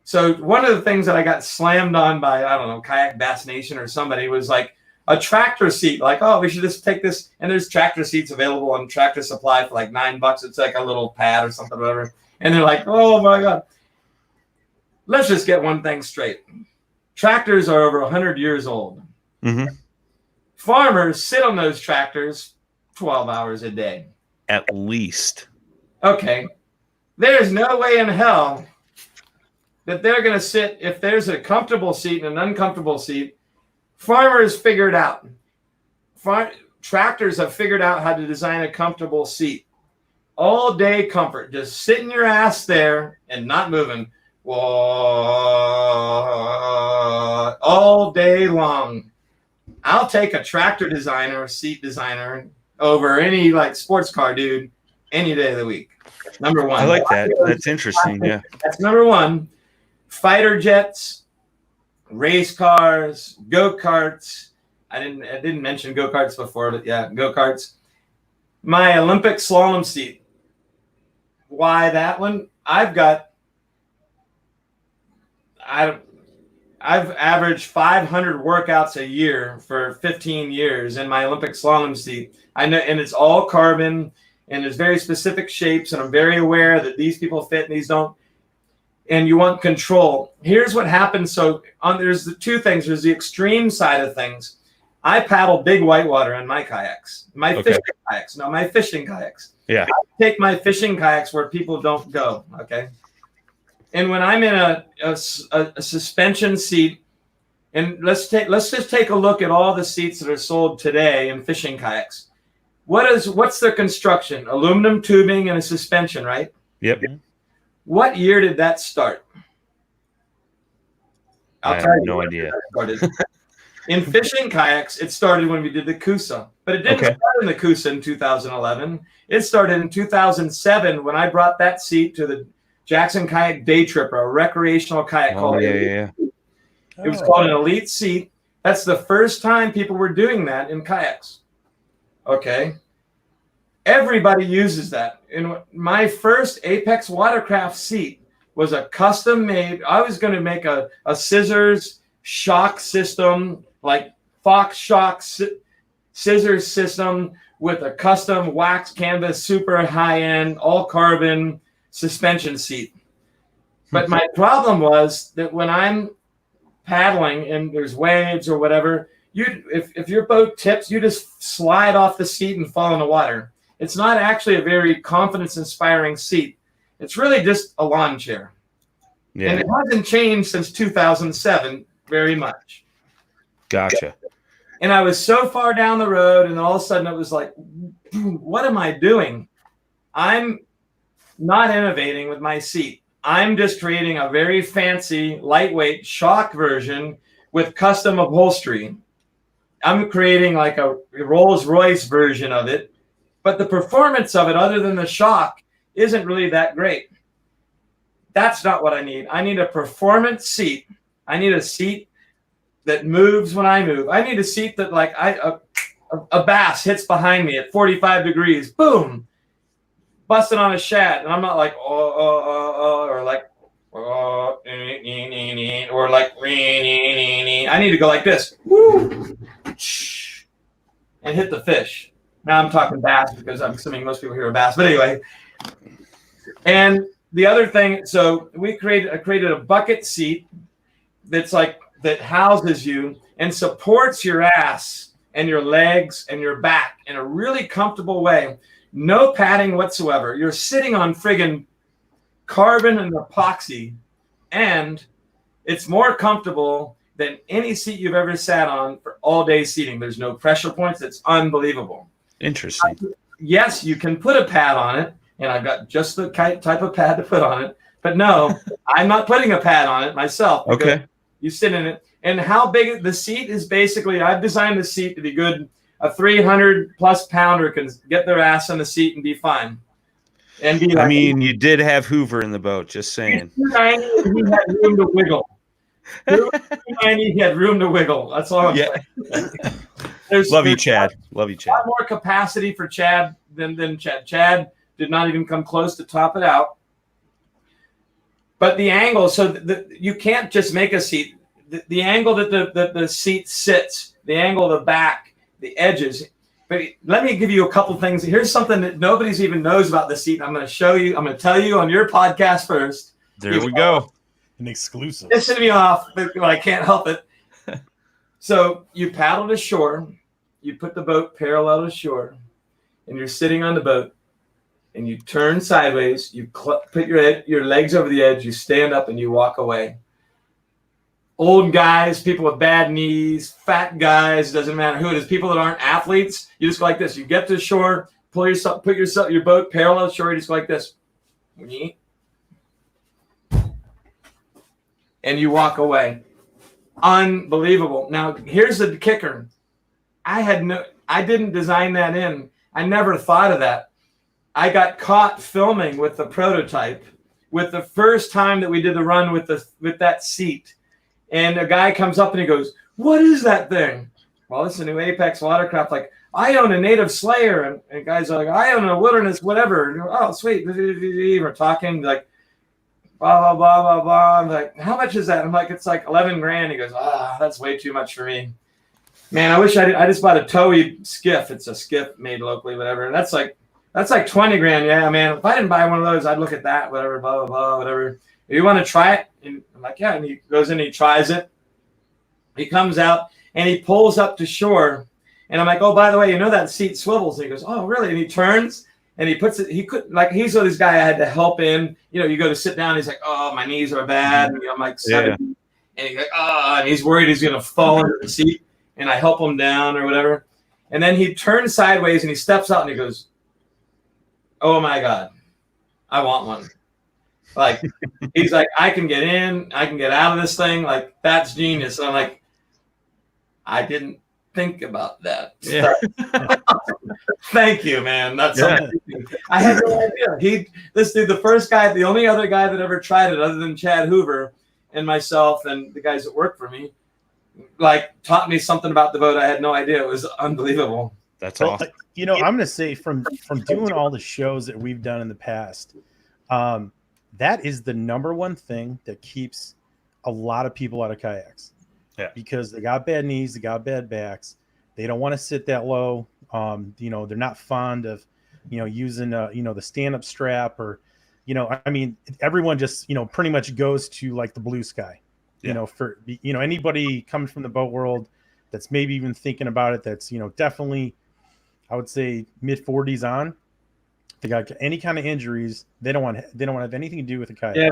So one of the things that I got slammed on by, I don't know, Kayak Bass Nation or somebody was like a tractor seat. Like, oh, we should just take this. And there's tractor seats available on Tractor Supply for like $9. It's like a little pad or something, whatever. And they're like, oh my God. Let's just get one thing straight. Tractors are over 100 years old. Mm-hmm. Farmers sit on those tractors 12 hours a day. At least. Okay. There's no way in hell that they're going to sit, if there's a comfortable seat and an uncomfortable seat. Farmers figured out. Tractors have figured out how to design a comfortable seat. All day comfort. Just sitting your ass there and not moving. All day long. I'll take a tractor designer or seat designer over any like sports car dude any day of the week. Number one. I like that. That's interesting. Yeah. That's number one. Fighter jets, race cars, go-karts. I didn't mention go-karts before, but yeah, go-karts. My Olympic slalom seat. Why that one? I've averaged 500 workouts a year for 15 years in my Olympic slalom seat. I know, and it's all carbon, and there's very specific shapes, and I'm very aware that these people fit and these don't. And you want control. Here's what happens. So there's the two things. There's the extreme side of things. I paddle big whitewater in my kayaks, my fishing kayaks. Yeah. I take my fishing kayaks where people don't go. Okay. And when I'm in a suspension seat, and let's just take a look at all the seats that are sold today in fishing kayaks. What's their construction? Aluminum tubing and a suspension, right? Yep. What year did that start? I have no idea. In fishing kayaks, it started when we did the Coosa, but it didn't start in the Coosa in 2011. It started in 2007 when I brought that seat to the Jackson Kayak Day Tripper, a recreational kayak called It was called an Elite seat. That's the first time people were doing that in kayaks. Okay. Everybody uses that. And my first Apex Watercraft seat was a custom made. I was going to make a scissors shock system, like Fox shock scissors system with a custom wax canvas, super high end, all carbon suspension seat. But my problem was that when I'm paddling and there's waves or whatever, if your boat tips, you just slide off the seat and fall in the water. It's not actually a very confidence-inspiring seat. It's really just a lawn chair. Yeah. And it hasn't changed since 2007 very much. Gotcha. And I was so far down the road, and all of a sudden it was like, what am I doing? I'm not innovating with my seat. I'm just creating a very fancy, lightweight shock version with custom upholstery. I'm creating like a Rolls-Royce version of it, but the performance of it, other than the shock, isn't really that great. That's not what I need. I need a performance seat I need a seat that moves when I move. I need a seat that like a bass hits behind me at 45 degrees, boom, busting on a shad, and I'm not like or like or like I need to go like this, woo, and hit the fish. Now I'm talking bass because I'm assuming most people hear a bass, but anyway. And the other thing, so we created a bucket seat that's like that houses you and supports your ass and your legs and your back in a really comfortable way. No padding whatsoever. You're sitting on friggin' carbon and epoxy, and it's more comfortable than any seat you've ever sat on for all day seating. There's no pressure points. It's unbelievable. Interesting. Yes, you can put a pad on it, and I've got just the type of pad to put on it. But no, I'm not putting a pad on it myself. Okay. You sit in it. And how big the seat is basically, I've designed the seat to be good. A 300+ pounder can get their ass on the seat and be fine. And be like, I mean, you did have Hoover in the boat, just saying. 290, he had room to wiggle. 290, he had room to wiggle. That's all I'm saying. Love you, Chad. Love you, Chad. A lot more capacity for Chad than Chad. Chad did not even come close to top it out. But the angle, so you can't just make a seat. The angle that the seat sits, the angle of the back, the edges. But let me give you a couple things. Here's something that nobody's even knows about the seat. I'm going to show you. I'm going to tell you on your podcast first. There we go. An exclusive. Pissing me off, but I can't help it. So you paddle to shore. You put the boat parallel to shore, and you're sitting on the boat, and you turn sideways. You put your legs over the edge. You stand up, and you walk away. Old guys, people with bad knees, fat guys, doesn't matter who it is, people that aren't athletes, you just go like this. You get to shore, put your boat parallel to shore, you just go like this. And you walk away. Unbelievable. Now, here's the kicker. I didn't design that in. I never thought of that. I got caught filming with the prototype with the first time that we did the run with that seat. And a guy comes up and he goes, "What is that thing?" Well, it's a new Apex Watercraft. Like, I own a Native Slayer. And guys are like, "I own a Wilderness whatever." And oh, sweet. We're talking like, blah, blah, blah, blah, blah. I'm like, "How much is that?" I'm like, "It's like 11 grand. He goes, "That's way too much for me." Man, I wish I just bought a Toei skiff. It's a skiff made locally, whatever. And that's like 20 grand. Yeah, man. If I didn't buy one of those, I'd look at that, whatever, blah, blah, blah, whatever. "You want to try it?" And I'm like, "Yeah." And he goes in and he tries it. He comes out and he pulls up to shore. And I'm like, "Oh, by the way, you know that seat swivels." And he goes, "Oh, really?" And he turns and he puts it, he's this guy I had to help in. You know, you go to sit down. He's like, "Oh, my knees are bad." And I'm like 70. Yeah. And he's like, and he's worried he's going to fall into the seat. And I help him down or whatever. And then he turns sideways and he steps out and he goes, "Oh my God, I want one." Like, he's like, "I can get in, I can get out of this thing. Like, that's genius." And I'm like, I didn't think about that. Yeah. Thank you, man. That's something. I had no idea. This dude, the only other guy that ever tried it other than Chad Hoover and myself and the guys that work for me, like, taught me something about the boat. I had no idea. It was unbelievable. That's awesome. You know, I'm going to say from doing all the shows that we've done in the past, that is the number one thing that keeps a lot of people out of kayaks. Yeah. Because they got bad knees, they got bad backs. They don't want to sit that low. You know, they're not fond of, using, the stand-up strap or, I mean, everyone just, pretty much goes to like the blue sky, for, anybody coming from the boat world that's maybe even thinking about it. That's, definitely, I would say mid 40s on. They got any kind of injuries. They don't want to have anything to do with the kayak. Yeah,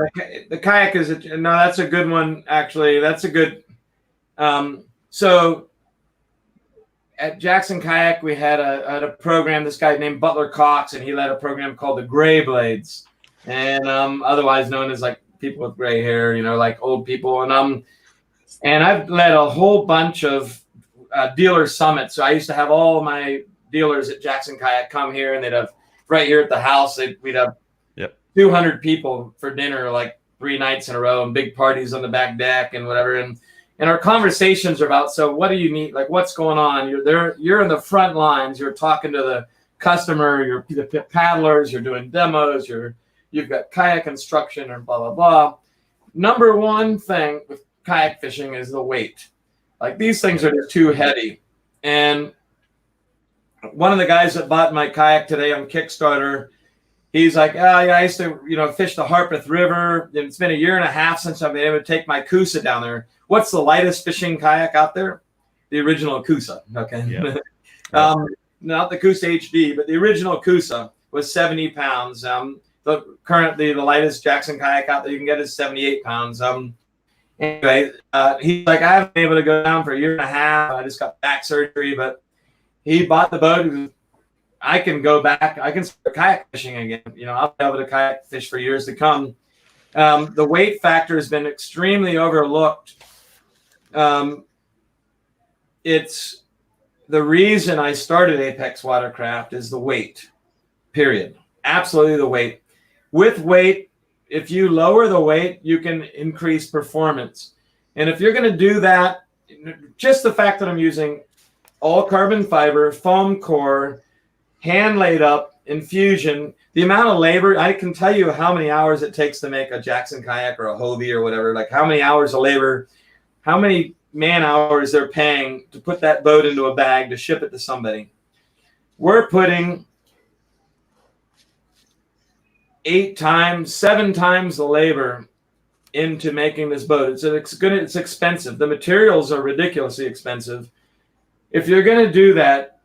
the kayak is that's a good one. Actually, that's a good. So at Jackson Kayak, we had a program. This guy named Butler Cox, and he led a program called the Gray Blades, and otherwise known as like people with gray hair, like old people. And I've led a whole bunch of dealer summits. So I used to have all my dealers at Jackson Kayak come here, and they'd have right here at the house. We'd have 200 people for dinner, like 3 nights in a row and big parties on the back deck and whatever. And our conversations are about, so what do you need? Like, what's going on? You're there. You're in the front lines. You're talking to the customer. You're the paddlers. You're doing demos. You've got kayak instruction and blah, blah, blah. Number one thing with kayak fishing is the weight. Like, these things are just too heavy. And one of the guys that bought my kayak today on Kickstarter, he's like, yeah, I used to, fish the Harpeth River. And it's been a year and a half since I've been able to take my Coosa down there. What's the lightest fishing kayak out there? The original Coosa. Okay. Yeah. Not the Coosa HD, but the original Coosa was 70 pounds. Currently, the lightest Jackson kayak out there you can get is 78 pounds. Anyway, he's like, I haven't been able to go down for a year and a half. I just got back surgery, but he bought the boat. I can go back. I can start kayak fishing again. I'll be able to kayak fish for years to come. The weight factor has been extremely overlooked. It's the reason I started Apex Watercraft is the weight, period. Absolutely the weight. With weight, if you lower the weight, you can increase performance. And if you're going to do that, just the fact that I'm using all carbon fiber, foam core, hand laid up, infusion, the amount of labor, I can tell you how many hours it takes to make a Jackson kayak or a Hobie or whatever, like how many hours of labor, how many man hours they're paying to put that boat into a bag to ship it to somebody. We're putting 7 times the labor into making this boat. It's expensive. The materials are ridiculously expensive. If you're going to do that,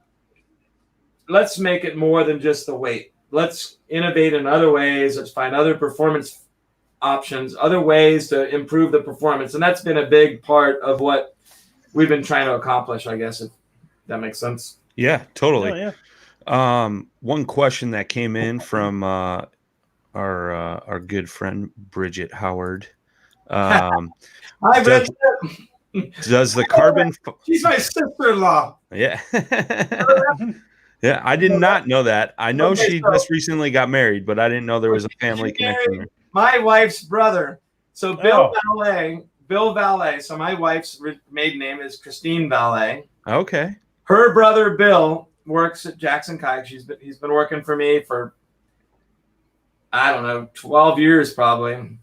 let's make it more than just the weight. Let's innovate in other ways. Let's find other performance options, other ways to improve the performance. And that's been a big part of what we've been trying to accomplish, I guess, if that makes sense. Yeah, totally. Oh, yeah. One question that came in from our good friend Bridget Howard. Hi, Bridget. Does the carbon? She's my sister-in-law. Yeah. Yeah, I did not know that. I know she just recently got married, but I didn't know there was a family connection there. My wife's brother. So Bill Valet. So my wife's maiden name is Christine Valet. Okay. Her brother Bill works at Jackson Kayak. He's been working for me for, I don't know, 12 years probably.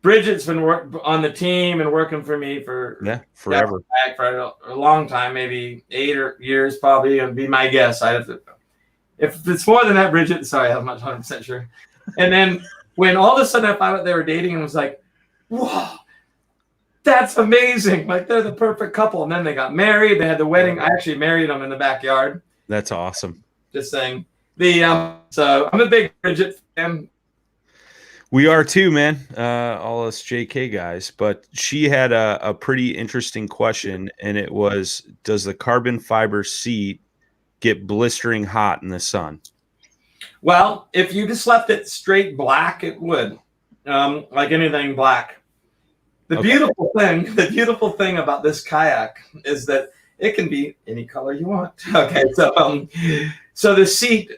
Bridget's been on the team and working for me for forever. For a long time, maybe 8 years probably, would be my guess. If it's more than that, Bridget, sorry, I'm not 100% sure. And then when all of a sudden I found out they were dating and was like, whoa, that's amazing. Like, they're the perfect couple. And then they got married. They had the wedding. I actually married them in the backyard. That's awesome. Just saying. So I'm a big Bridget fan. We are too, man. All us JK guys. But she had a pretty interesting question, and it was, does the carbon fiber seat get blistering hot in the sun? Well, if you just left it straight black, it would. Like anything black. The beautiful thing about this kayak is that it can be any color you want. Okay, so the seat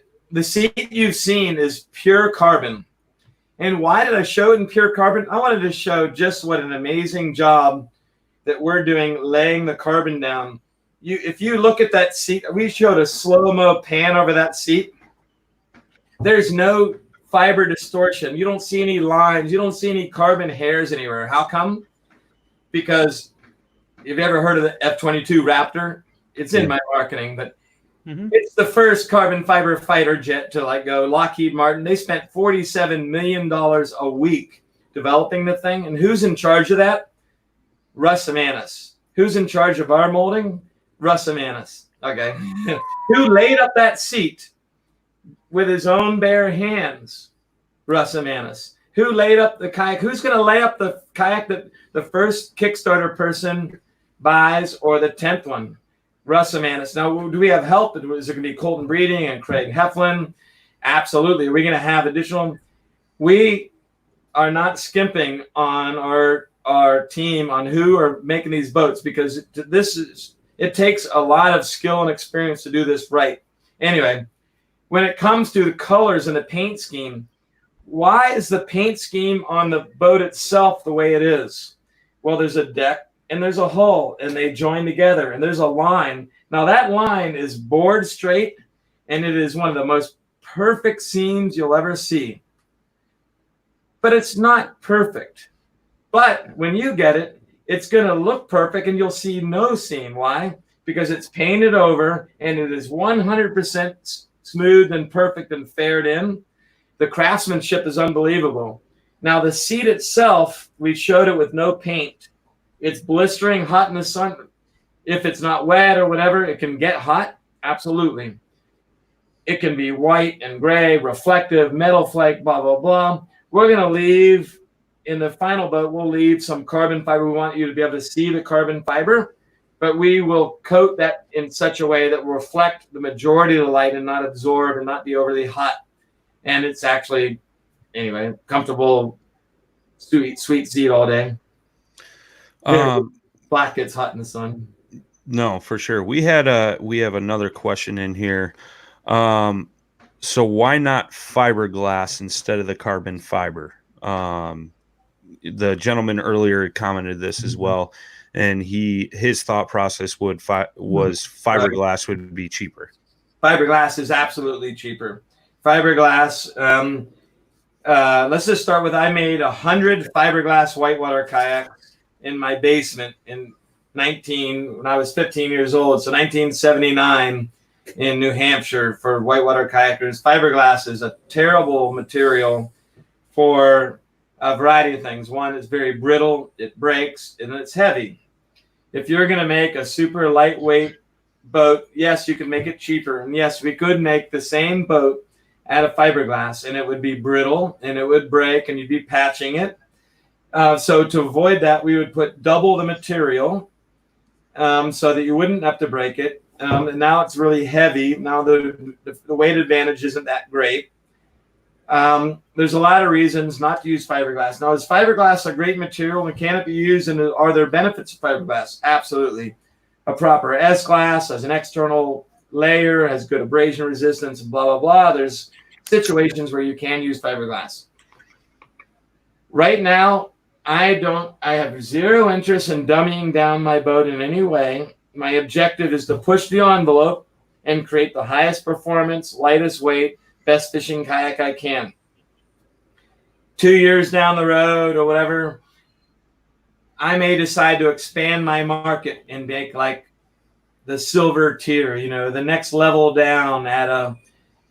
you've seen is pure carbon. And why did I show it in pure carbon? I wanted to show just what an amazing job that we're doing laying the carbon down. If you look at that seat, we showed a slow-mo pan over that seat. There's no fiber distortion. You don't see any lines. You don't see any carbon hairs anywhere. How come? Because have you ever heard of the F-22 Raptor? It's in my marketing, but it's the first carbon fiber fighter jet to go. Lockheed Martin, they spent $47 million a week developing the thing. And who's in charge of that? Russ Amanis. Who's in charge of our molding? Russ Amanis. Okay. Who laid up that seat with his own bare hands? Russ Amanis. Who laid up the kayak? Who's going to lay up the kayak that the first Kickstarter person buys, or the 10th one? Russ Amanis. Now, do we have help? Is there going to be Colton Breeding and Craig Heflin? Absolutely. Are we going to have additional? We are not skimping on our team on who are making these boats, because it takes a lot of skill and experience to do this right. Anyway, when it comes to the colors and the paint scheme, Why is the paint scheme on the boat itself the way it is? Well, there's a deck and there's a hull, and they join together, and there's a line. Now that line is bored straight, and it is one of the most perfect seams you'll ever see. But it's not perfect. But when you get it, it's going to look perfect, and you'll see no seam. Why? Because it's painted over, and it is 100% smooth and perfect and faired in. The craftsmanship is unbelievable. Now, the seat itself, we showed it with no paint. It's blistering hot in the sun. If it's not wet or whatever, it can get hot. Absolutely. It can be white and gray, reflective, metal flake, blah, blah, blah. We're going to leave, in the final boat, we'll leave some carbon fiber. We want you to be able to see the carbon fiber, but we will coat that in such a way that will reflect the majority of the light and not absorb and not be overly hot. And it's actually, anyway, comfortable, sweet seat all day. Black gets hot in the sun. No, for sure. We have another question in here. So why not fiberglass instead of the carbon fiber? The gentleman earlier commented this as well, and his thought process was fiberglass would be cheaper. Fiberglass is absolutely cheaper. Fiberglass. Let's just start with, I made 100 fiberglass whitewater kayaks in my basement when I was 15 years old. So 1979 in New Hampshire for whitewater kayakers. Fiberglass is a terrible material for a variety of things. One, it's very brittle, it breaks, and it's heavy. If you're going to make a super lightweight boat, yes, you can make it cheaper. And yes, we could make the same boat out of fiberglass, and it would be brittle and it would break and you'd be patching it. So to avoid that, we would put double the material so that you wouldn't have to break it. And now it's really heavy. Now the weight advantage isn't that great. There's a lot of reasons not to use fiberglass. Now, is fiberglass a great material and can it be used, and are there benefits of fiberglass? Absolutely. A proper S-glass as an external layer has good abrasion resistance, blah, blah, blah. There's situations where you can use fiberglass. Right now, I have zero interest in dumbing down my boat in any way. My objective is to push the envelope and create the highest performance, lightest weight, best fishing kayak I can. 2 years down the road or whatever, I may decide to expand my market and make like the silver tier, the next level down at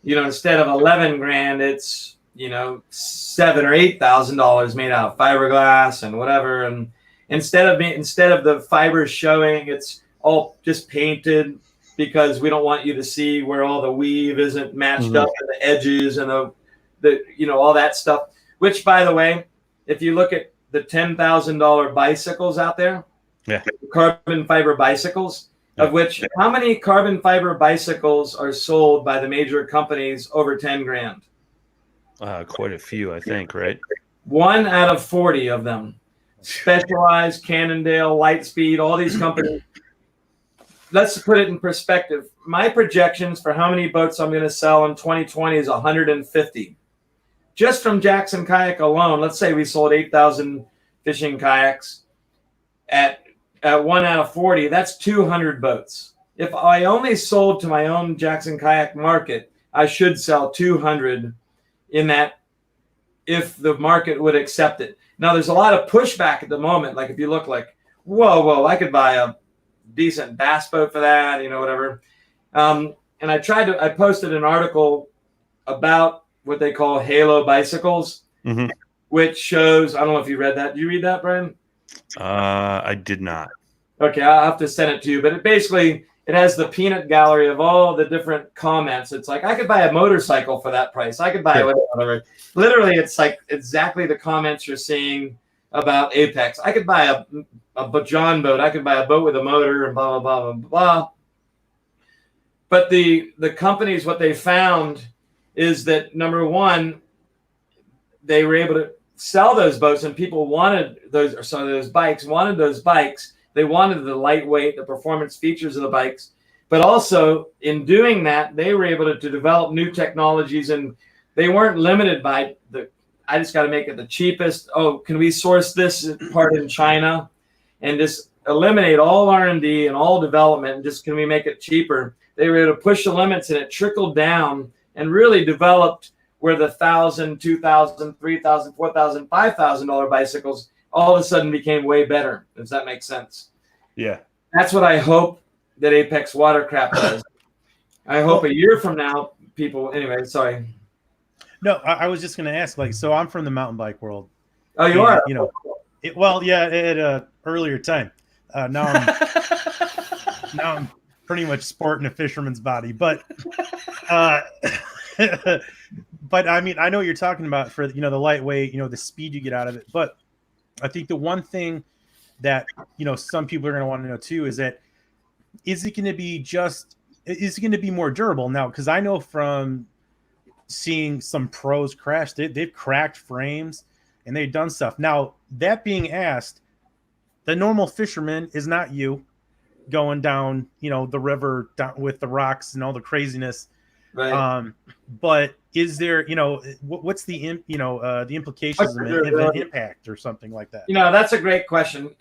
instead of 11 grand, it's, $7,000 or $8,000 made out of fiberglass and whatever. And instead of the fibers showing, it's all just painted, because we don't want you to see where all the weave isn't matched up in the edges and the all that stuff. Which, by the way, if you look at the $10,000 bicycles out there, carbon fiber bicycles, of which how many carbon fiber bicycles are sold by the major companies over 10 grand? Quite a few, I think, right? 1 out of 40 of them. Specialized, Cannondale, Lightspeed, all these companies. Let's put it in perspective. My projections for how many boats I'm going to sell in 2020 is 150. Just from Jackson Kayak alone, let's say we sold 8,000 fishing kayaks at 1 out of 40, that's 200 boats. If I only sold to my own Jackson Kayak market, I should sell 200 in that, if the market would accept it. Now, there's a lot of pushback at the moment. Like if you look like, whoa, I could buy a decent bass boat for that, whatever. And I posted an article about what they call halo bicycles, which shows, I don't know if you read that. Did you read that, Brian? I did not. Okay, I'll have to send it to you. But it has the peanut gallery of all the different comments. It's like, I could buy a motorcycle for that price. I could buy whatever. Literally, it's like exactly the comments you're seeing about Apex. I could buy a John boat. I could buy a boat with a motor and blah, blah, blah, blah, blah. But the companies, what they found is that, number one, they were able to sell those boats, and people wanted those bikes. They wanted the lightweight, the performance features of the bikes. But also, in doing that, they were able to develop new technologies, and they weren't limited by the I just got to make it the cheapest. Oh, can we source this part in China and just eliminate all R&D and all development, and just can we make it cheaper? They were able to push the limits, and it trickled down and really developed where the $1,000, $2,000, $3,000, $4,000, $5,000 bicycles all of a sudden became way better. Does that make sense? Yeah. That's what I hope that Apex Watercraft does. I hope a year from now, people. Anyway, sorry. No, I was just going to ask. Like, so I'm from the mountain bike world. Oh, you are. You know, at a earlier time. Now I'm pretty much sporting a fisherman's body, but but I mean, I know what you're talking about for, you know, the lightweight, you know, the speed you get out of it. But I think the one thing that, you know, some people are going to want to know too is that is it going to be more durable now? Because I know from seeing some pros crash, they've cracked frames and they've done stuff. Now, that being asked, the normal fisherman is not you going down, you know, the river down with the rocks and all the craziness. Right. But is there, you know, what's the implications of an impact or something like that? You know, that's a great question.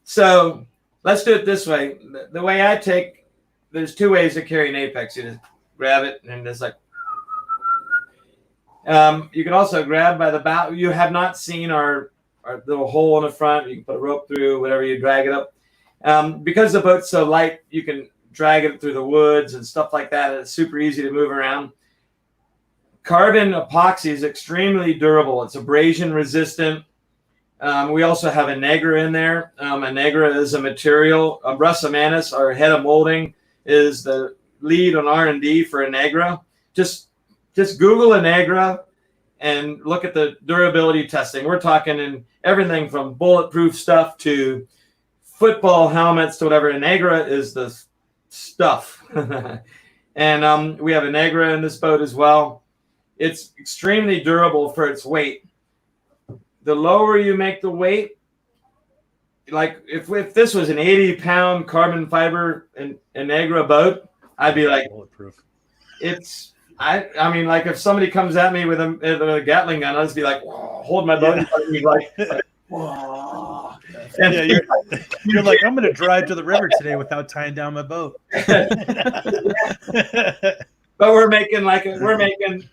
So let's do it this way. The way I take, there's two ways to carry an Apex. You just grab it and just like, you can also grab by the bow. You have not seen our little hole in the front. You can put a rope through, whatever, you drag it up. Because the boat's so light, you can drag it through the woods and stuff like that. It's super easy to move around. Carbon epoxy is extremely durable. It's abrasion resistant. We also have a Negra in there. A Negra is a material. Russ Amanis, our head of molding, is the lead on R&D for a Negra. Just Google a Negra and look at the durability testing. We're talking in everything from bulletproof stuff to football helmets to whatever. A Negra is the stuff. And we have a Negra in this boat as well. It's extremely durable for its weight. The lower you make the weight, like if this was an 80-pound carbon fiber and Negra boat, I'd be like, bulletproof. I mean, like if somebody comes at me with a Gatling gun, I'll just be like, hold my boat, and be like, whoa. And yeah, you're like, I'm going to drive to the river today without tying down my boat. But we're making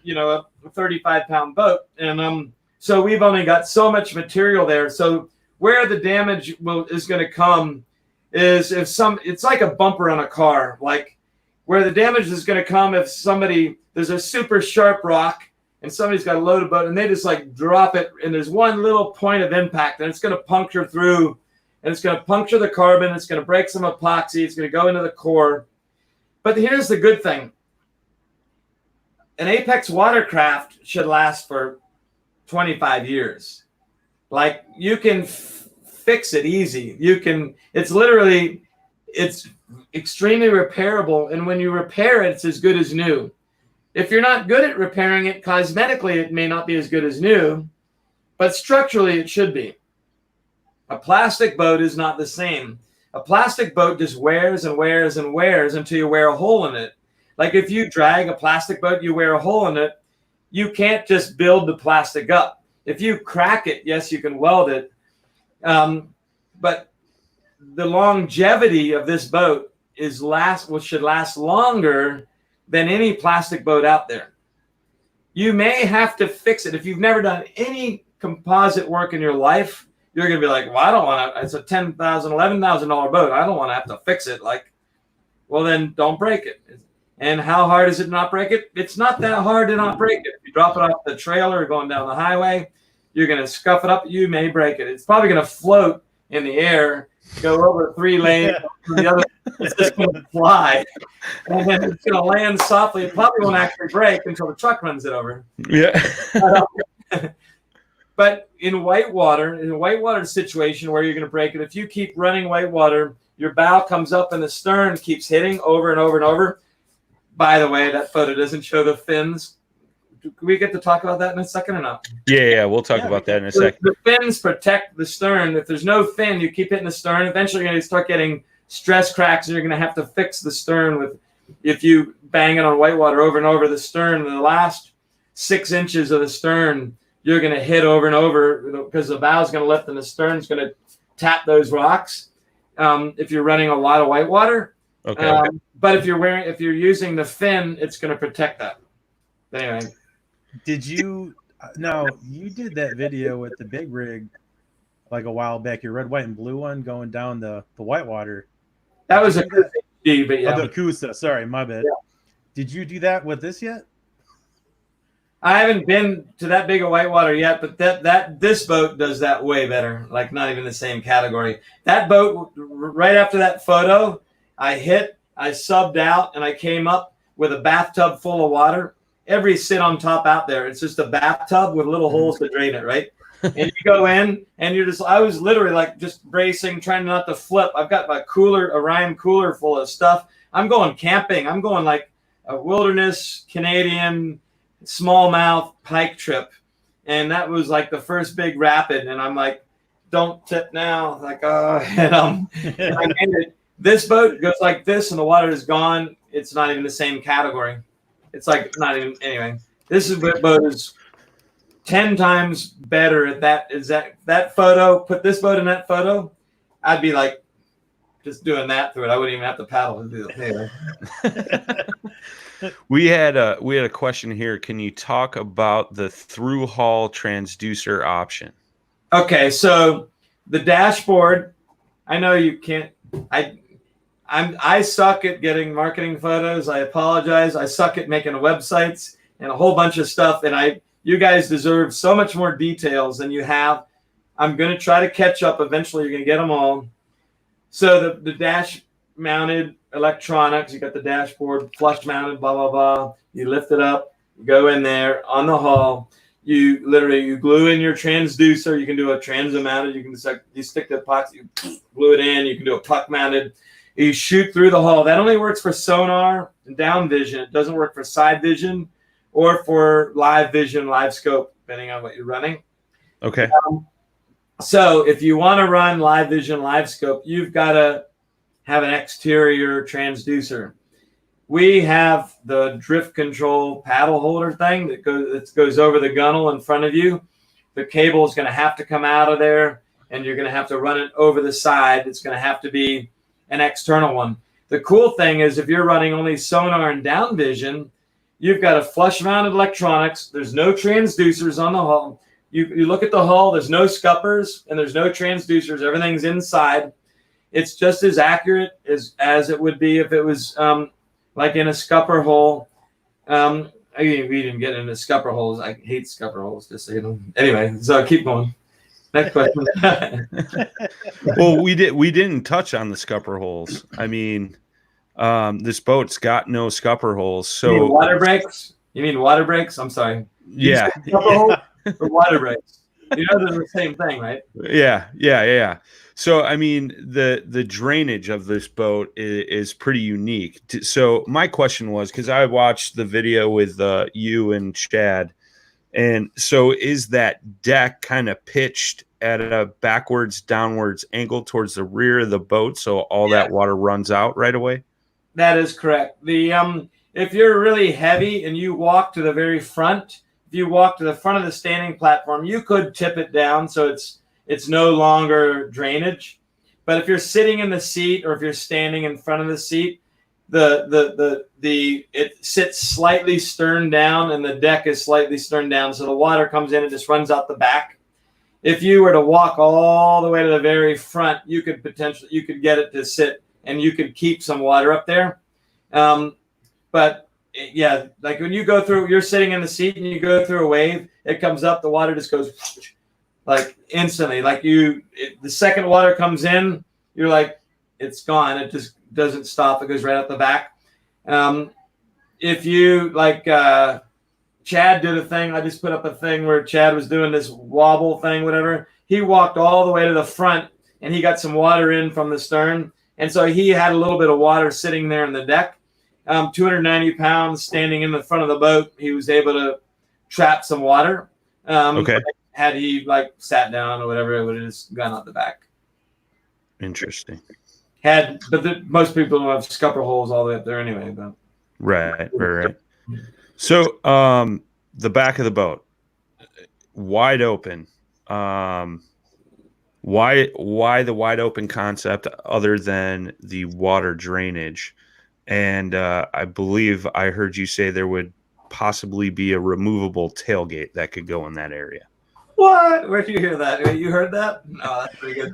you know, a 35-pound boat, and so we've only got so much material there. So where the damage is going to come is it's like a bumper on a car, like where the damage is going to come if there's a super sharp rock and somebody's got a loaded boat and they just like drop it and there's one little point of impact and it's going to puncture through and it's going to puncture the carbon. It's going to break some epoxy. It's going to go into the core. But here's the good thing. An Apex Watercraft should last for 25 years. Like you can fix it easy. It's extremely repairable. And when you repair it, it's as good as new. If you're not good at repairing it, cosmetically, it may not be as good as new, but structurally it should be. A plastic boat is not the same. A plastic boat just wears and wears and wears until you wear a hole in it. Like if you drag a plastic boat, you wear a hole in it, you can't just build the plastic up. If you crack it, yes, you can weld it. But the longevity of this boat should last longer than any plastic boat out there. You may have to fix it. If you've never done any composite work in your life, you're going to be like, well, I don't want to, it's a $10,000, $11,000 boat. I don't want to have to fix it. Like, well, then don't break it. And how hard is it to not break it? It's not that hard to not break it. If you drop it off the trailer going down the highway, you're going to scuff it up. You may break it. It's probably going to float in the air, go over 3 lanes, the other it's just going to fly. And then it's going to land softly. It probably won't actually break until the truck runs it over. Yeah. But in a whitewater situation where you're going to break it, if you keep running whitewater, your bow comes up and the stern keeps hitting over and over and over. By the way, that photo doesn't show the fins. Can we get to talk about that in a second or not? Yeah, we'll talk about that in a second. The fins protect the stern. If there's no fin, you keep hitting the stern. Eventually, you're going to start getting stress cracks, and you're going to have to fix the stern if you bang it on whitewater over and over. The stern, the last 6 inches of the stern you're going to hit over and over because the bow's going to lift and the stern's going to tap those rocks. If you're running a lot of whitewater, Okay. But if you're using the fin, it's going to protect that. Anyway, Did you? No, you did that video with the big rig like a while back. Your red, white, and blue one going down the whitewater. that was a Did you do good thing, but Oh, the Kusa. Sorry, my bad. Yeah. Did you do that with this yet? I haven't been to that big of whitewater yet, but this boat does that way better. Like not even the same category. That boat, right after that photo, I subbed out, and I came up with a bathtub full of water. Every sit on top out there, it's just a bathtub with little holes to drain it, right? And you go in, and I was literally like just bracing, trying not to flip. I've got my Orion cooler full of stuff. I'm going camping. I'm going like a wilderness Canadian smallmouth pike trip, and that was like the first big rapid, and I'm like, don't tip now, like and I made it. This boat goes like this and the water is gone. It's not even the same category. It's like not even. Anyway, boat is 10 times better at that. Is that photo, put this boat in that photo, I'd be like just doing that through it. I wouldn't even have to paddle and do it. Anyway. We had a question here. Can you talk about the through hull transducer option? Okay, so the dashboard, I know you can't. I suck at getting marketing photos. I apologize. I suck at making websites and a whole bunch of stuff. And you guys deserve so much more details than you have. I'm going to try to catch up. Eventually, you're going to get them all. So the dash mounted electronics, you got the dashboard flush mounted, blah, blah, blah. You lift it up, you go in there on the hull. You glue in your transducer. You can do a transom mounted. You stick the puck, you glue it in. You can do a puck mounted. You shoot through the hull. That only works for sonar and down vision. It doesn't work for side vision or for live vision, live scope, depending on what you're running. Okay. So if you want to run live vision, live scope, you've got to have an exterior transducer. We have the drift control paddle holder thing that goes over the gunnel in front of you. The cable is going to have to come out of there, and you're going to have to run it over the side. It's going to have to be an external one. The cool thing is if you're running only sonar and down vision, you've got a flush mounted electronics. There's no transducers on the hull. You look at the hull, there's no scuppers and there's no transducers. Everything's inside. It's just as accurate as it would be if it was like in a scupper hole. We didn't get into scupper holes. I hate scupper holes, just so you know. Anyway, so keep going. Next question. Well, we didn't touch on the scupper holes. I mean, this boat's got no scupper holes. So you mean water brakes? I'm sorry. Yeah. Scupper hole or water brakes? You know they're the same thing, right? Yeah. So, I mean, the drainage of this boat is pretty unique. So my question was, because I watched the video with you and Chad, and so is that deck kind of pitched at a backwards, downwards angle towards the rear of the boat so all that water runs out right away? That is correct. If you're really heavy and you walk to the very front, if you walk to the front of the standing platform, you could tip it down so it's no longer drainage. But if you're sitting in the seat or if you're standing in front of the seat, it sits slightly stern down and the deck is slightly stern down, so the water comes in and just runs out the back. If you were to walk all the way to the very front, you could get it to sit and you could keep some water up there. But yeah, like when you go through, you're sitting in the seat and you go through a wave, it comes up, the water just goes like instantly. Like the second water comes in, you're like, it's gone. It just doesn't stop. It goes right out the back. If you like, Chad did a thing. I just put up a thing where Chad was doing this wobble thing, whatever. He walked all the way to the front and he got some water in from the stern. And so he had a little bit of water sitting there in the deck. 290 pounds standing in the front of the boat. He was able to trap some water. Okay. Had he like sat down or whatever, it would have just gone out the back. Interesting. Most people don't have scupper holes all the way up there anyway. But. Right. So, the back of the boat, wide open. Why the wide open concept other than the water drainage? And I believe I heard you say there would possibly be a removable tailgate that could go in that area. What? Where'd you hear that? You heard that? No, that's pretty good.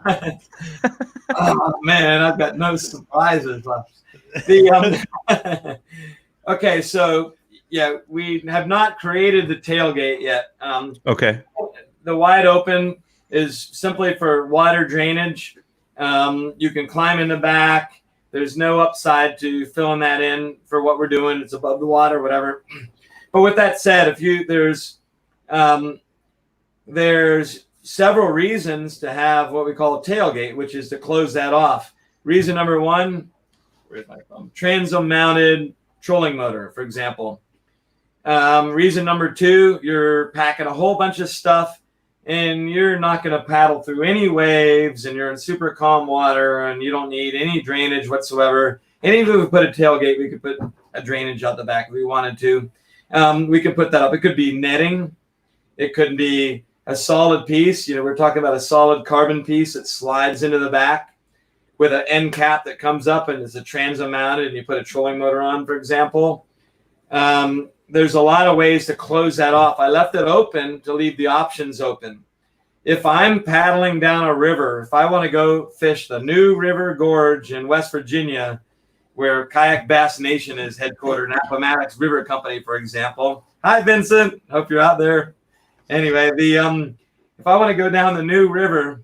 Oh man, I've got no surprises left. Okay, so yeah, we have not created the tailgate yet. Okay. The wide open is simply for water drainage. You can climb in the back. There's no upside to filling that in for what we're doing. It's above the water, whatever. But with that said, there's several reasons to have what we call a tailgate, which is to close that off. Reason number one, where's my phone? Transom mounted trolling motor, for example. Reason number two, you're packing a whole bunch of stuff and you're not going to paddle through any waves and you're in super calm water and you don't need any drainage whatsoever. And even if we put a tailgate, we could put a drainage out the back if we wanted to. We could put that up. It could be netting. It could be a solid piece. You know, we're talking about a solid carbon piece that slides into the back with an end cap that comes up and is a transom mounted and you put a trolling motor on, for example. There's a lot of ways to close that off. I left it open to leave the options open. If I'm paddling down a river, if I want to go fish the New River Gorge in West Virginia, where Kayak Bass Nation is headquartered, Appomattox River Company, for example. Hi, Vincent. Hope you're out there. Anyway, if I want to go down the New River,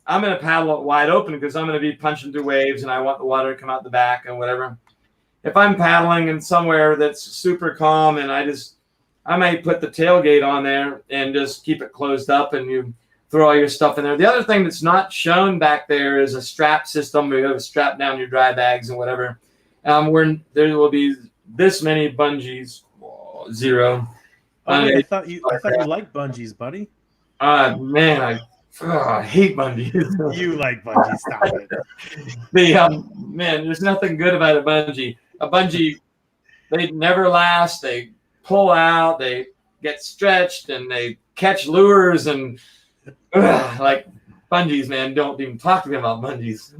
I'm going to paddle it wide open because I'm going to be punching through waves and I want the water to come out the back and whatever. If I'm paddling in somewhere that's super calm and I might put the tailgate on there and just keep it closed up and you throw all your stuff in there. The other thing that's not shown back there is a strap system where you have a strap down your dry bags and whatever. Where there will be this many bungees. Zero. I thought you liked bungees, buddy. Man, I hate bungees. You like bungees, stop it. Man, there's nothing good about a bungee. A bungee, they never last. They pull out, they get stretched, and they catch lures and like bungees, man. Don't even talk to me about bungees.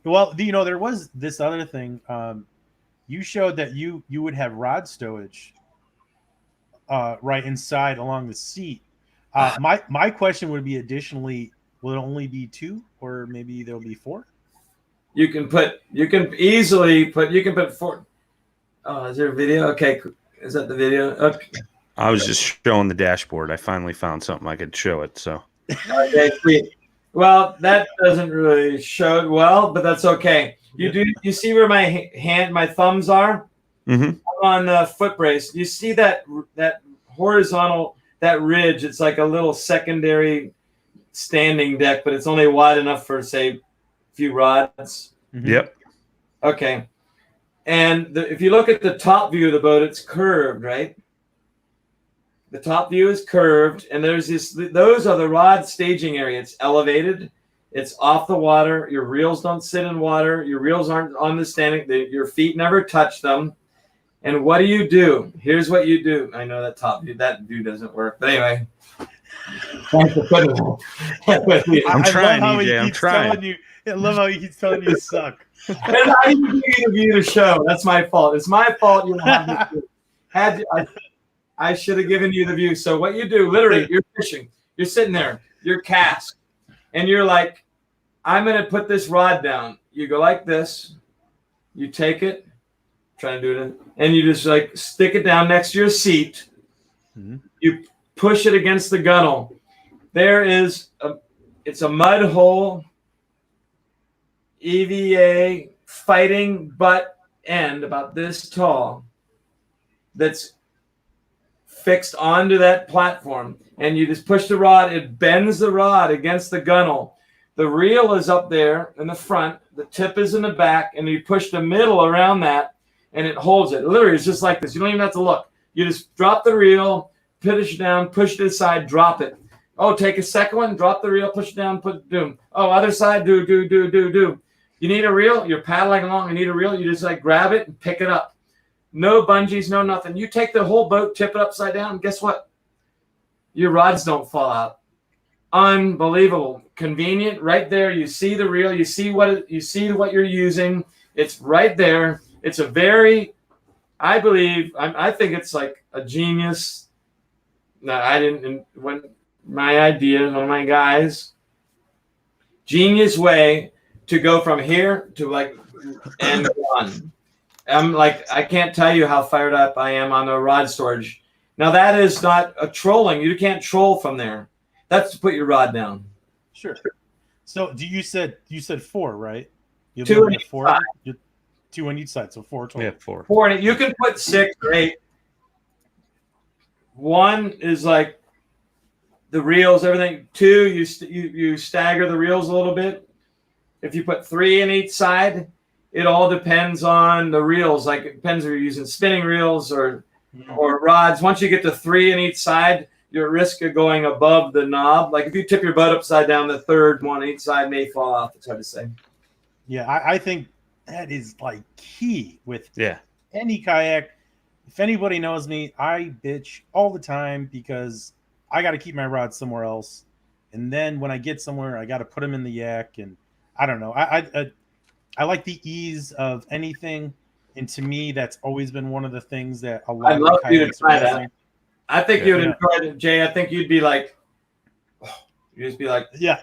Well, there was this other thing. You showed that you would have rod stowage right inside along the seat. My question would be additionally, will it only be 2 or maybe there'll be 4? You can easily put 4. Oh, is there a video? Okay. Is that the video? Okay. I was just showing the dashboard. I finally found something I could show it. So. Okay, sweet. Well, that doesn't really show it well, but that's okay. You see where my thumbs are? Mm-hmm. On the foot brace. You see that horizontal, that ridge? It's like a little secondary standing deck, but it's only wide enough for, say, a few rods. Mm-hmm. Yep. Okay. And if you look at the top view of the boat, it's curved, right? The top view is curved, and those are the rod staging area. It's elevated. It's off the water. Your reels don't sit in water. Your reels aren't on the standing. Your feet never touch them. And what do? Here's what you do. I know that view doesn't work. But anyway. I'm trying, EJ. I'm trying. I love how he keeps telling you you suck. And I didn't give you the view to show. That's my fault. It's my fault you don't have this view. I should have given you the view. So what you do, literally, you're fishing. You're sitting there. You're cast. And you're like, I'm going to put this rod down. You go like this. You take it. Try to do it. And you just like stick it down next to your seat. Mm-hmm. You push it against the gunnel. It's a mud hole EVA fighting butt end about this tall that's fixed onto that platform, and you just push the rod. It bends the rod against the gunnel. The reel is up there in the front. The tip is in the back, and you push the middle around that, and it holds it. Literally, it's just like this. You don't even have to look. You just drop the reel, push it down, push it aside, drop it. Oh, take a second one, drop the reel, push it down, boom. Oh, other side, do. You need a reel? You're paddling along. You need a reel? You just like grab it and pick it up. no bungees, no nothing. You take the whole boat, tip it upside down, and guess what? Your rods don't fall out. Unbelievable. Convenient. Right there. You see the reel. You see what you're using. It's right there. It's a very, I think it's like a genius. No, I didn't, when my idea, one of my guys, genius way to go from here to like and on. I'm like, I can't tell you how fired up I am on the rod storage. Now that is not a trolling. You can't troll from there. That's to put your rod down. Sure. So you said 4, right? You have 2 on each 4. side. 2 on each side, so 4 total. Yeah, 4. 4 in it. You can put 6 or 8. 1 is like the reels, everything. 2, you stagger the reels a little bit. If you put 3 in each side, it all depends on the reels. Like it depends if you're using spinning reels or rods. Once you get to 3 in each side, your risk of going above the knob. Like if you tip your boat upside down, the third one on each side may fall off. It's hard to say. Yeah, I think that is like key with Yeah. any kayak. If anybody knows me, I bitch all the time because I got to keep my rod somewhere else. And then when I get somewhere, I got to put them in the yak. And I don't know. I like the ease of anything. And to me, that's always been one of the things that a lot I'd love of you to kayaks try are that. missing. I think you would enjoy it, Jay. I think you'd be like, you'd just be like, yeah.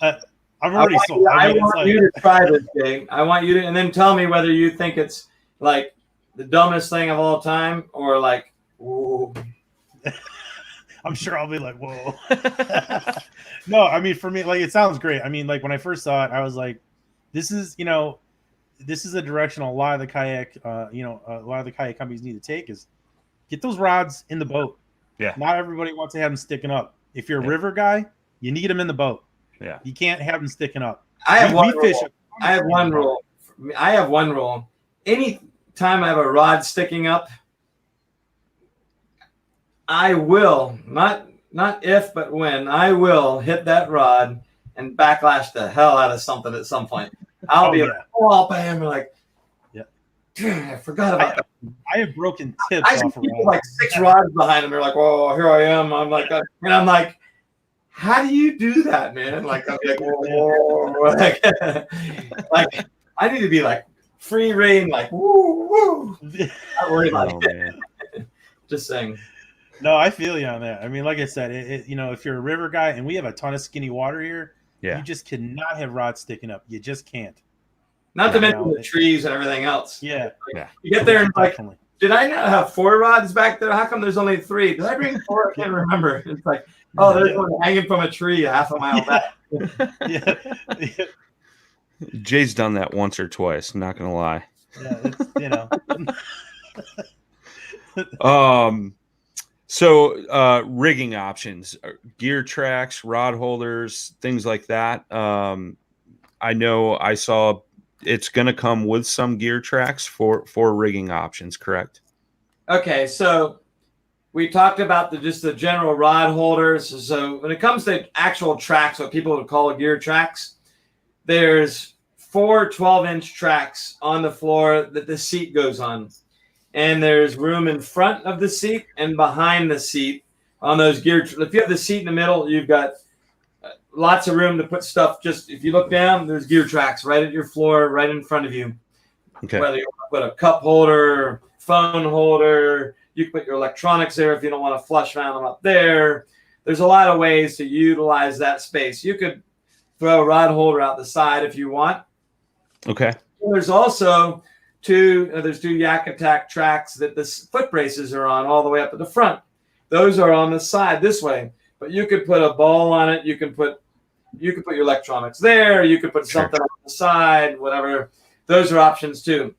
I'm already sold. I want you to try this, Jay. I want you to, and then tell me whether you think it's like the dumbest thing of all time or like, ooh. I'm sure I'll be like, whoa. No, I mean, for me, like, it sounds great. I mean, like, when I first saw it, I was like, this is a direction a lot of the kayak, a lot of the kayak companies need to take is get those rods in the boat. Yeah. Not everybody wants to have them sticking up. If you're a river guy, you need them in the boat. Yeah. You can't have them sticking up. I have one rule. Any time I have a rod sticking up, I will, not if, but when, I will hit that rod and backlash the hell out of something at some point. I'll be like, oh, bam, like, I forgot about that. I have broken tips I see off of people rods. like 6 rods behind them. They're like, "Whoa, here I am." I'm like, and I'm like, "How do you do that, man?" Like, I'm like, "Whoa." Like, I need to be like free reign, like, woo, woo. Not worried about it. Just saying. No, I feel you on that. I mean, like I said, if you're a river guy, and we have a ton of skinny water here, you just cannot have rods sticking up. You just can't. Not to mention the trees and everything else. Yeah. You get there and like, did I not have 4 rods back there? How come there's only 3? Did I bring 4? I can't remember. It's like, oh, there's one hanging from a tree half a mile back. Yeah. Jay's done that once or twice. I'm not gonna lie. Yeah, So rigging options, gear tracks, rod holders, things like that. I know I saw it's going to come with some gear tracks for rigging options, correct? Okay, so we talked about just the general rod holders. So when it comes to actual tracks, what people would call gear tracks, there's 4 12-inch tracks on the floor that the seat goes on. And there's room in front of the seat and behind the seat on those gear. If you have the seat in the middle, you've got lots of room to put stuff. Just if you look down, there's gear tracks right at your floor, right in front of you. Okay. Whether you put a cup holder, phone holder, you can put your electronics there if you don't want to flush around them up there. There's a lot of ways to utilize that space. You could throw a rod holder out the side if you want. Okay. And there's also two Yak Attack tracks that the foot braces are on all the way up at the front. Those are on the side this way, but you could put a ball on it. You can put your electronics there. You could put something on the side, whatever. Those are options too.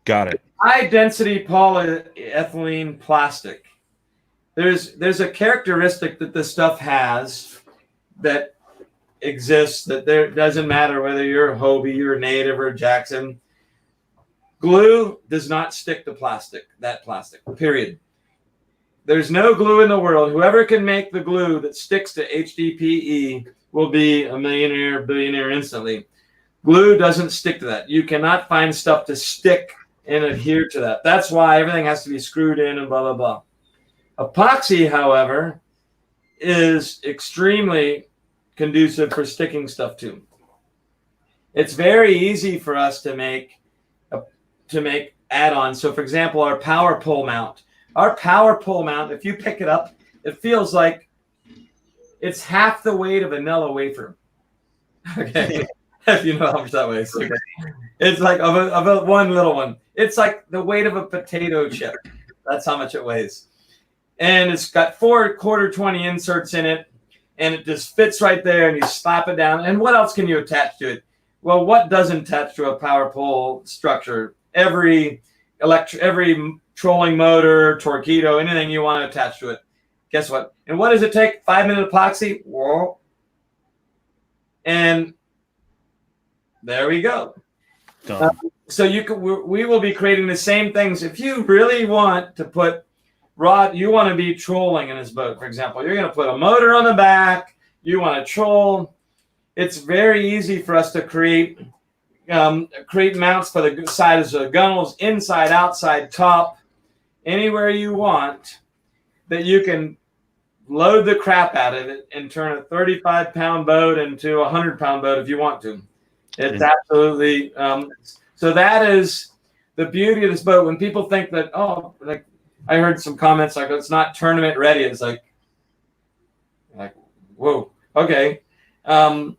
Got it. High density polyethylene plastic. There's a characteristic that this stuff has that exists that there doesn't matter whether you're Hobie or Native or Jackson. Glue does not stick to that plastic, period. There's no glue in the world. Whoever can make the glue that sticks to HDPE will be a millionaire, billionaire instantly. Glue doesn't stick to that. You cannot find stuff to stick and adhere to that. That's why everything has to be screwed in and blah, blah, blah. Epoxy, however, is extremely conducive for sticking stuff to. It's very easy for us to make add-ons. So, for example, our power pole mount. Our power pole mount, if you pick it up, it feels like it's half the weight of a Nilla wafer. Okay, if you know how much that weighs. Okay. It's like of a one little one. It's like the weight of a potato chip. That's how much it weighs. And it's got 4 1/4-20 inserts in it, and it just fits right there, and you slap it down. And what else can you attach to it? Well, what doesn't attach to a power pole structure? Every trolling motor, torpedo, anything you want to attach to it. Guess what? And what does it take? 5-minute epoxy? Whoa. And there we go. So we will be creating the same things. If you really want to put you want to be trolling in this boat, for example, you're going to put a motor on the back. You want to troll. It's very easy for us to create mounts for the sides of the gunnels, inside, outside, top, anywhere you want, that you can load the crap out of it and turn a 35-pound boat into a 100-pound boat if you want to. It's absolutely so that is the beauty of this boat. When people think that, oh, like I heard some comments like it's not tournament ready. It's like whoa, okay. I'm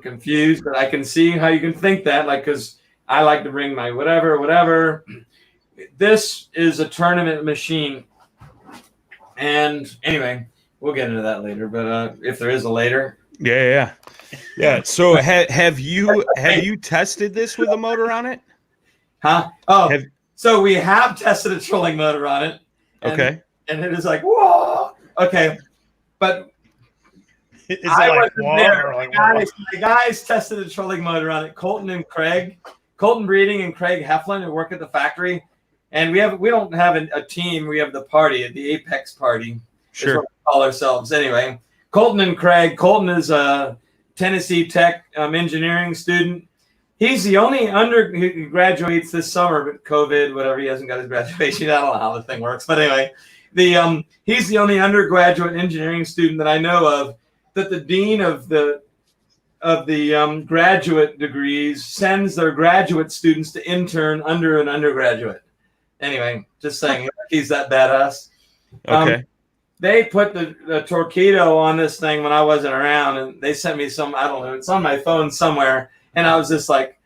confused, but I can see how you can think that, like, because I like to bring my whatever. This is a tournament machine. And anyway, we'll get into that later, but if there is a later. Yeah. So have you tested this with a motor on it? Huh? Oh, so we have tested a trolling motor on it. Okay. And it is like, whoa. Okay. But I wasn't there. The guys tested a trolling motor on it. Colton Breeding and Craig Heflin, who work at the factory. And we don't have a team. We have the party, the Apex party. Sure. Is what we call ourselves. Anyway, Colton and Craig. Colton is a Tennessee Tech engineering student. He's the only he graduates this summer, but COVID, whatever, he hasn't got his graduation. I don't know how the thing works. But anyway, he's the only undergraduate engineering student that I know of that the dean of the graduate degrees sends their graduate students to intern under an undergraduate. Anyway, just saying, he's that badass. Okay. They put the torpedo on this thing when I wasn't around, and they sent me some, I don't know, it's on my phone somewhere, and I was just like,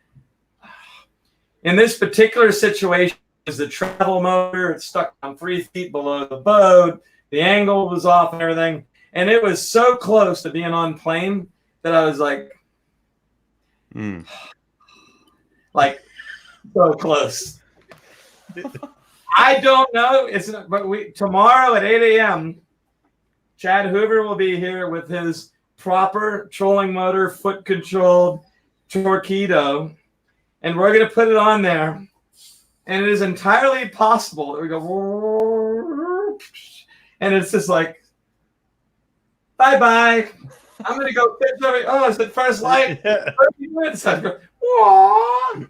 in this particular situation, is the travel motor, it's stuck on 3 feet below the boat, the angle was off and everything, and it was so close to being on plane that I was like, like, so close. I don't know. But tomorrow at 8 a.m., Chad Hoover will be here with his proper trolling motor, foot-controlled torpedo, and we're going to put it on there. And it is entirely possible that we go, and it's just like, bye-bye. I'm going to go pitch over. Oh, it's the first light. 30 minutes. I go, whoa.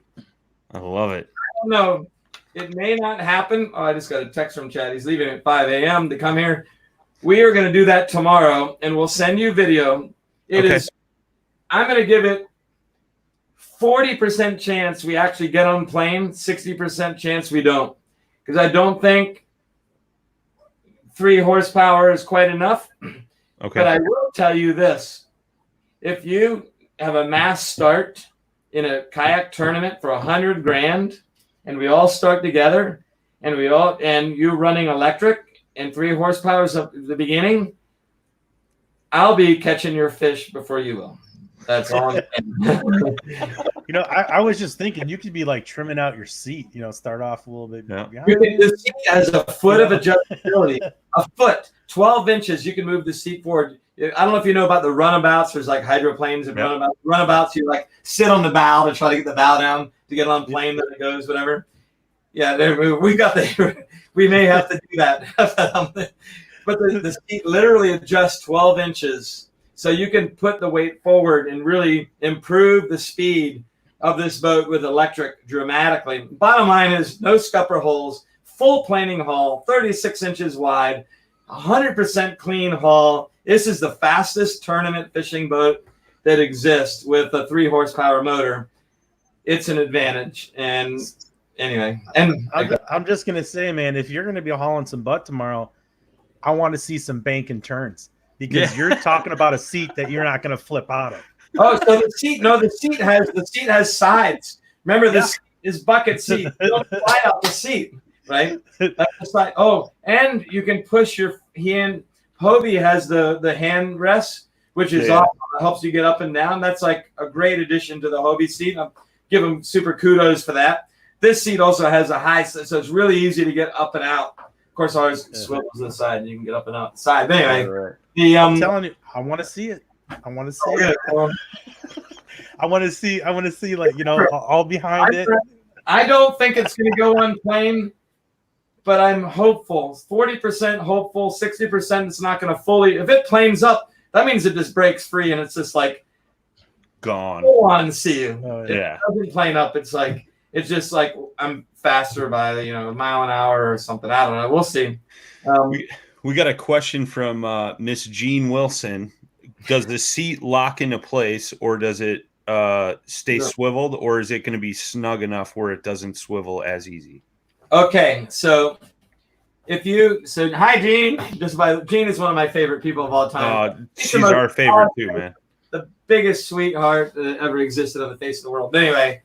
I love it. I don't know. It may not happen. Oh, I just got a text from Chad. He's leaving at 5 a.m. to come here. We are going to do that tomorrow, and we'll send you video. I'm going to give it 40% chance we actually get on plane, 60% chance we don't. Because I don't think 3 horsepower is quite enough. Okay. But I will tell you this. If you have a mass start in a kayak tournament for $100,000, and we all start together, and you're running electric and 3 horsepower at the beginning, I'll be catching your fish before you will. That's all. I was just thinking you could be like trimming out your seat. Start off a little bit. Yeah. The seat has a foot of adjustability. A foot, 12 inches. You can move the seat forward. I don't know if you know about the runabouts. There's like hydroplanes and runabouts. Runabouts, you like sit on the bow to try to get the bow down to get on plane that it goes, whatever. Yeah, we may have to do that. But the seat literally adjusts 12 inches. So you can put the weight forward and really improve the speed of this boat with electric dramatically. Bottom line is no scupper holes, full planing hull, 36 inches wide, 100% clean hull. This is the fastest tournament fishing boat that exists with a 3 horsepower motor. It's an advantage. And anyway, and I'm just gonna say, man, if you're gonna be hauling some butt tomorrow, I want to see some bank and turns, because you're talking about a seat that you're not gonna flip out of. Oh, so the seat has sides. Remember, this is bucket seat. You don't fly out the seat, right? That's the side. Oh, and you can push your hand. Hobie has the hand rest, which is awesome. It helps you get up and down. That's like a great addition to the Hobie seat. I'll give them super kudos for that. This seat also has a high, so it's really easy to get up and out. Of course, always swivels to the side, and you can get up and out the side. But anyway, I'm telling you, I want to see it. I want to see it. I want to see, like, all behind it. I don't think it's going to go on plane, but I'm hopeful. 40% hopeful, 60% it's not going to fully. If it planes up, that means it just breaks free and it's just like gone. Go on, see you. If it doesn't plane up, it's just like I'm faster by a mile an hour or something. I don't know. We'll see. We got a question from Miss Jean Wilson. Does the seat lock into place, or does it stay swiveled, or is it going to be snug enough where it doesn't swivel as easy? Okay, so hi Jean. Jean is one of my favorite people of all time. She's our favorite too, man. The biggest sweetheart that ever existed on the face of the world. But anyway,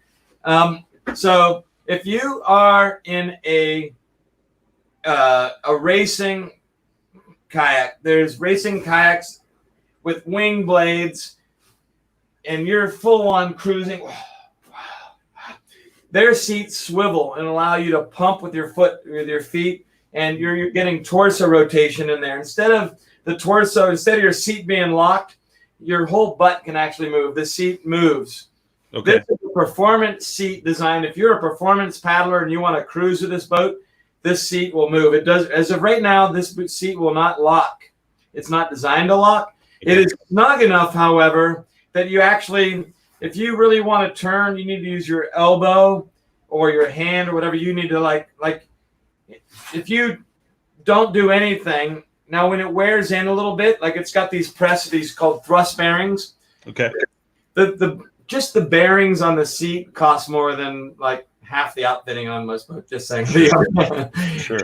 so if you are in a racing kayak, there's racing kayaks with wing blades, and you're full on cruising. Their seats swivel and allow you to pump with your feet, and you're getting torso rotation in there. Instead of your seat being locked, your whole butt can actually move. The seat moves. Okay. This is a performance seat designed. If you're a performance paddler and you want to cruise with this boat, this seat will move. It does. As of right now, this seat will not lock. It's not designed to lock. It is snug enough, however, that you actually, if you really want to turn, you need to use your elbow or your hand or whatever. You need to like if you don't do anything. Now, when it wears in a little bit, like it's got these called thrust bearings. Okay. Just the bearings on the seat cost more than like half the outfitting on most boats. Just saying. Sure.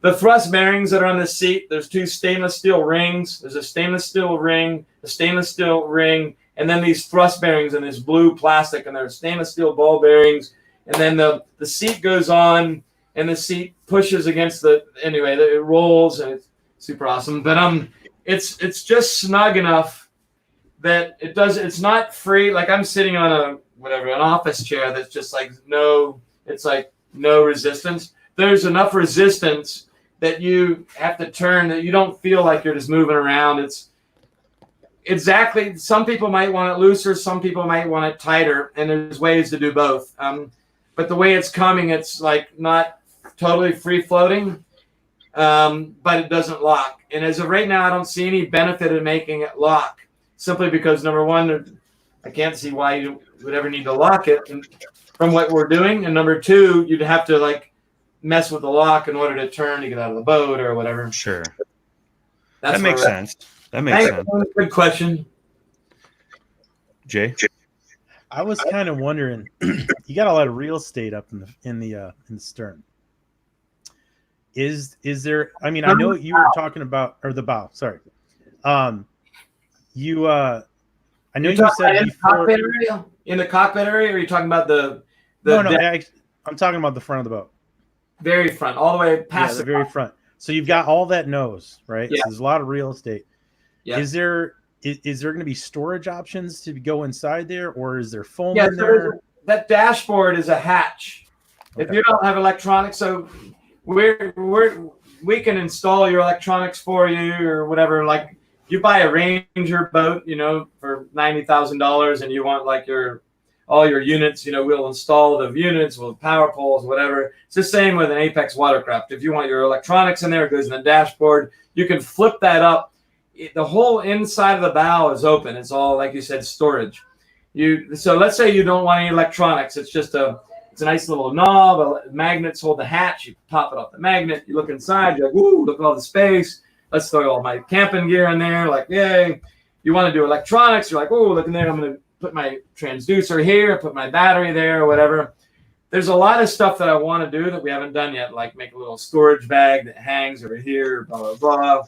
The thrust bearings that are on the seat, there's 2 stainless steel rings. There's a stainless steel ring, and then these thrust bearings in this blue plastic, and there's stainless steel ball bearings. And then the seat goes on, and the seat pushes against it rolls, and it's super awesome. But it's just snug enough that it's not free. Like I'm sitting on an office chair that's just like no resistance. There's enough resistance that you have to turn, that you don't feel like you're just moving around. It's exactly, some people might want it looser, some people might want it tighter, and there's ways to do both. But the way it's coming, it's like not totally free floating, but it doesn't lock. And as of right now, I don't see any benefit in making it lock, simply because number one, I can't see why you would ever need to lock it from what we're doing. And number two, you'd have to mess with the lock in order to turn to get out of the boat or whatever. Sure. That makes sense. Good question. Jay? I was kind of wondering, you got a lot of real estate up in the stern. Is there, I know you were talking about, or the bow, sorry. I know you said before, in the cockpit area, or are you talking about the no, I'm talking about the front of the boat. Very front, all the way past the very front. So you've got all that nose, right? Yeah. So there's a lot of real estate. Yeah. Is there going to be storage options to go inside there, or is there foam in there? That dashboard is a hatch. Okay. If you don't have electronics, so we can install your electronics for you or whatever. Like you buy a Ranger boat, for $90,000, and you want all your units, we'll install the units with power poles, whatever. It's the same with an Apex Watercraft. If you want your electronics in there, it goes in the dashboard. You can flip that up. The whole inside of the bow is open. It's all, like you said, storage. So let's say you don't want any electronics. It's a nice little knob. Magnets hold the hatch. You pop it off the magnet. You look inside. You're like, ooh, look at all the space. Let's throw all my camping gear in there. Like, yay. You want to do electronics. You're like, oh, look in there. I'm going to put my transducer here, put my battery there, or whatever. There's a lot of stuff that I want to do that we haven't done yet, like make a little storage bag that hangs over here, blah, blah,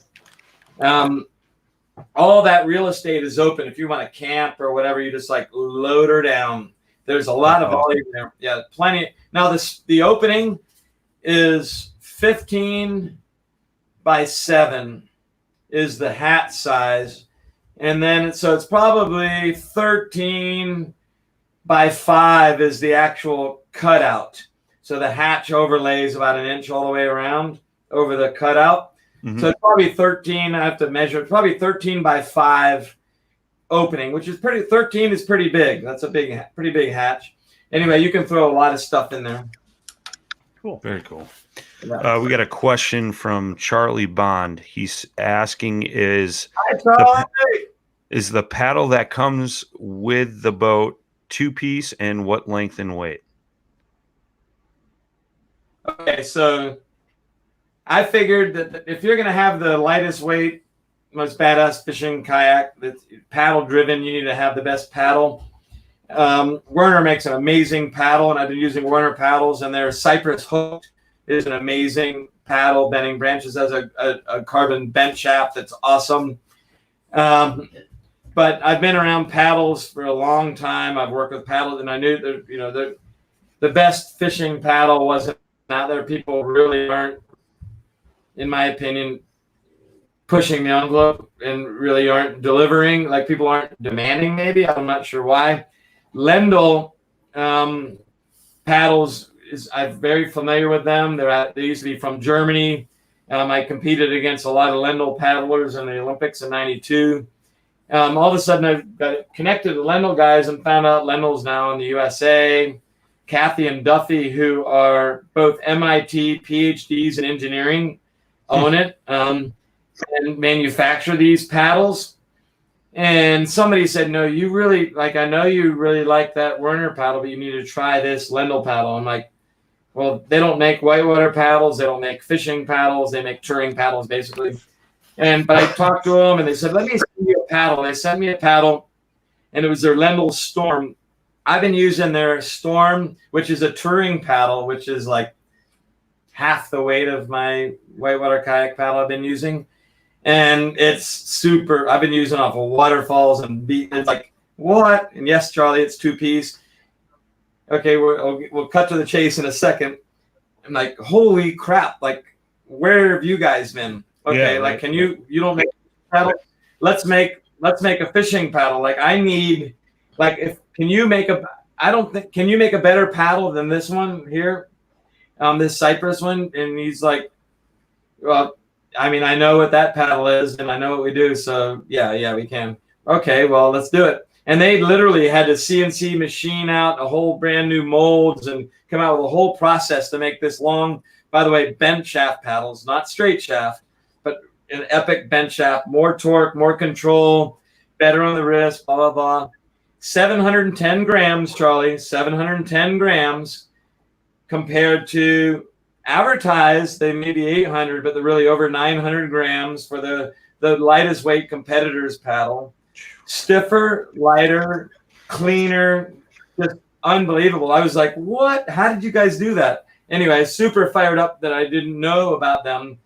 blah. All that real estate is open. If you want to camp or whatever, you just like load her down. There's a lot of volume there. Yeah, plenty. Now the opening is 15 by 7 is the hat size. And then so it's probably 13 by 5 is the actual cutout. So the hatch overlays about an inch all the way around over the cutout. Mm-hmm. So it's probably 13. I have to measure. It's probably 13 by 5 opening, which is 13 is pretty big. That's a pretty big hatch. Anyway, you can throw a lot of stuff in there. Cool. Very cool. We got a question from Charlie Bond. He's asking, is the paddle that comes with the boat 2-piece, and what length and weight? Okay, so I figured that if you're going to have the lightest weight, most badass fishing kayak that's paddle driven, you need to have the best paddle. Werner makes an amazing paddle, and I've been using Werner paddles, and their Cypress Hook is an amazing paddle. Bending Branches has a carbon bent shaft that's awesome. But I've been around paddles for a long time. I've worked with paddles, and I knew that the best fishing paddle wasn't out there. People really aren't, in my opinion, pushing the envelope and really aren't delivering. Like, people aren't demanding, maybe. I'm not sure why. Randall paddles, I'm very familiar with them. They used to be from Germany. I competed against a lot of Randall paddlers in the Olympics in '92. All of a sudden, I got connected to Randall guys and found out Randall's now in the USA. Kathy and Duffy, who are both MIT PhDs in engineering, own it and manufacture these paddles. And somebody said, no, you really, like, I know you really like that Werner paddle, but you need to try this Randall paddle. I'm like, well, they don't make whitewater paddles. They don't make fishing paddles. They make touring paddles, basically. But I talked to them, and they said, let me send you a paddle. They sent me a paddle, and it was their Randall Storm. I've been using their Storm, which is a touring paddle, which is like half the weight of my whitewater kayak paddle I've been using. And it's super. I've been using off of waterfalls and it's like, what? And yes, Charlie, it's 2-piece. Okay, we'll cut to the chase in a second. I'm like, holy crap! Like, where have you guys been? Okay, yeah, like, can you don't make a paddle? Let's make a fishing paddle. Like, I need, like, can you make a better paddle than this one here? This Cypress one? And he's like, well, I mean, I know what that paddle is, and I know what we do, so yeah, we can. Okay, well, let's do it. And they literally had to CNC machine out a whole brand new molds and come out with a whole process to make this long, by the way, bent shaft paddles, not straight shaft, but an epic bent shaft, more torque, more control, better on the wrist, blah, blah, blah. 710 grams, Charlie, 710 grams compared to advertised, they may be 800, but they're really over 900 grams for the lightest weight competitors paddle. Stiffer, lighter, cleaner, just unbelievable. I was like, what? How did you guys do that? Anyway, super fired up that I didn't know about them.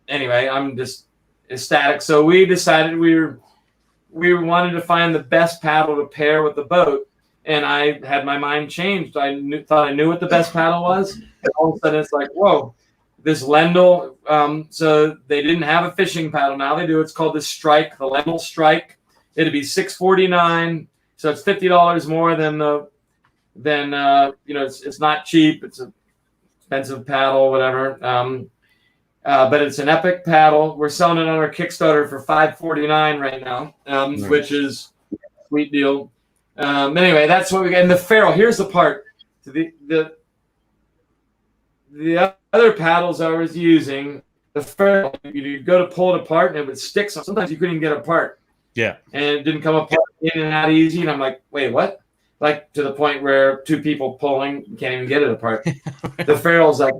Anyway, I'm just ecstatic. So we decided we wanted to find the best paddle to pair with the boat. And I had my mind changed. Thought I knew what the best paddle was. And all of a sudden it's like, whoa, this Randall. So they didn't have a fishing paddle. Now they do. It's called the Strike, the Randall Strike. It'd be $649. So it's $50 more than it's not cheap. It's an expensive paddle, whatever. But it's an epic paddle. We're selling it on our Kickstarter for $549 right now, nice. Which is a sweet deal. Anyway, that's what we got. And the ferrule, here's the part. The other paddles I was using, the ferrule, you go to pull it apart and it would stick. So sometimes you couldn't even get it apart. Yeah. And it didn't come apart in and out easy. And I'm like, wait, what? Like to the point where two people pulling, you can't even get it apart. The ferrule's like,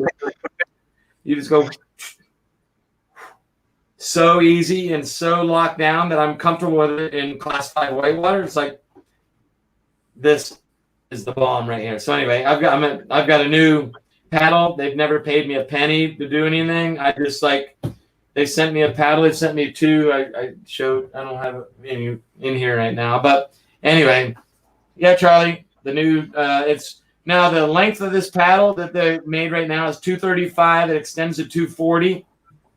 you just go so easy and so locked down that I'm comfortable with it in class 5 whitewater. It's like, this is the bomb right here. So anyway, I've got a new paddle. They've never paid me a penny to do anything. I just they sent me a paddle. They sent me 2. I don't have any in here right now, but anyway, yeah, Charlie, the new it's now the length of this paddle that they made right now is 235. It extends to 240.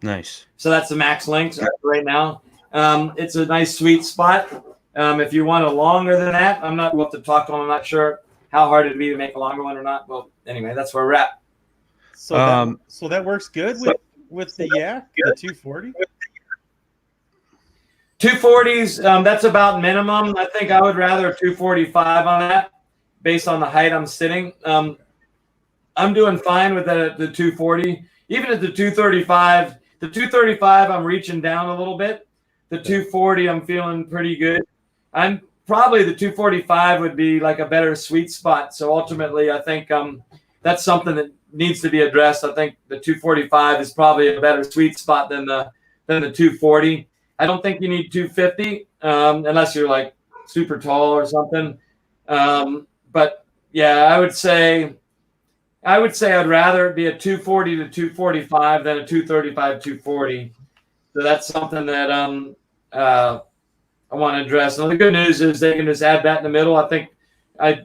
Nice. So that's the max length right now. It's a nice sweet spot. If you want a longer than that, we'll have to talk to them. I'm not sure how hard it'd be to make a longer one or not. Well, anyway, that's where we're at. So that works good with the 240. 240s, that's about minimum. I think I would rather 245 on that based on the height I'm sitting. I'm doing fine with the 240. Even at the 235, I'm reaching down a little bit. The 240, I'm feeling pretty good. I'm probably the 245 would be like a better sweet spot. So ultimately, I think that's something that needs to be addressed. I think the 245 is probably a better sweet spot than the 240. I don't think you need 250 unless you're like super tall or something. But yeah, I would say I'd rather it be a 240 to 245 than a 235 240. So that's something that I want to address. And the good news is they can just add that in the middle. I think I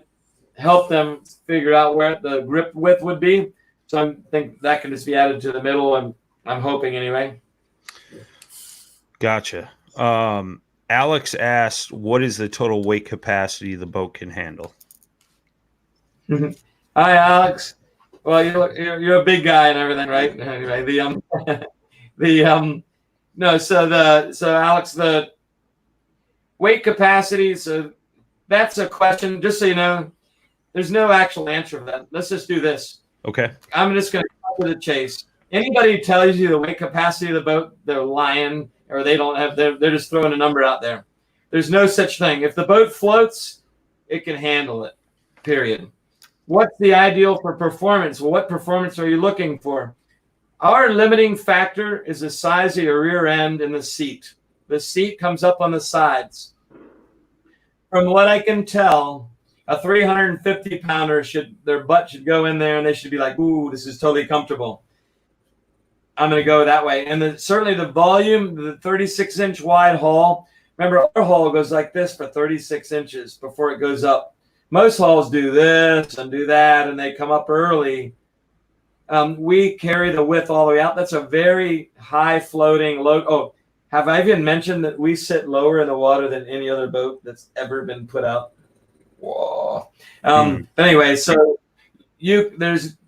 help them figure out where the grip width would be. So I think that can just be added to the middle, and I'm hoping anyway. Gotcha. Alex asked, what is the total weight capacity the boat can handle? Hi, Alex. Well, you're a big guy and everything, right? Anyway, so Alex, the weight capacity. So that's a question. Just so you know, there's no actual answer for that. Let's just do this. Okay. I'm just going to cut to the chase. Anybody who tells you the weight capacity of the boat, they're lying, or they don't have. They're just throwing a number out there. There's no such thing. If the boat floats, it can handle it. Period. What's the ideal for performance? Well, what performance are you looking for? Our limiting factor is the size of your rear end and the seat. The seat comes up on the sides. From what I can tell, a 350-pounder their butt should go in there and they should be like, ooh, this is totally comfortable. I'm going to go that way. And certainly the volume, the 36-inch wide hull. Remember, our hull goes like this for 36 inches before it goes up. Most hulls do this and do that, and they come up early. We carry the width all the way out. That's a very high floating low. Oh, have I even mentioned that we sit lower in the water than any other boat that's ever been put out? Whoa. But anyway, so there's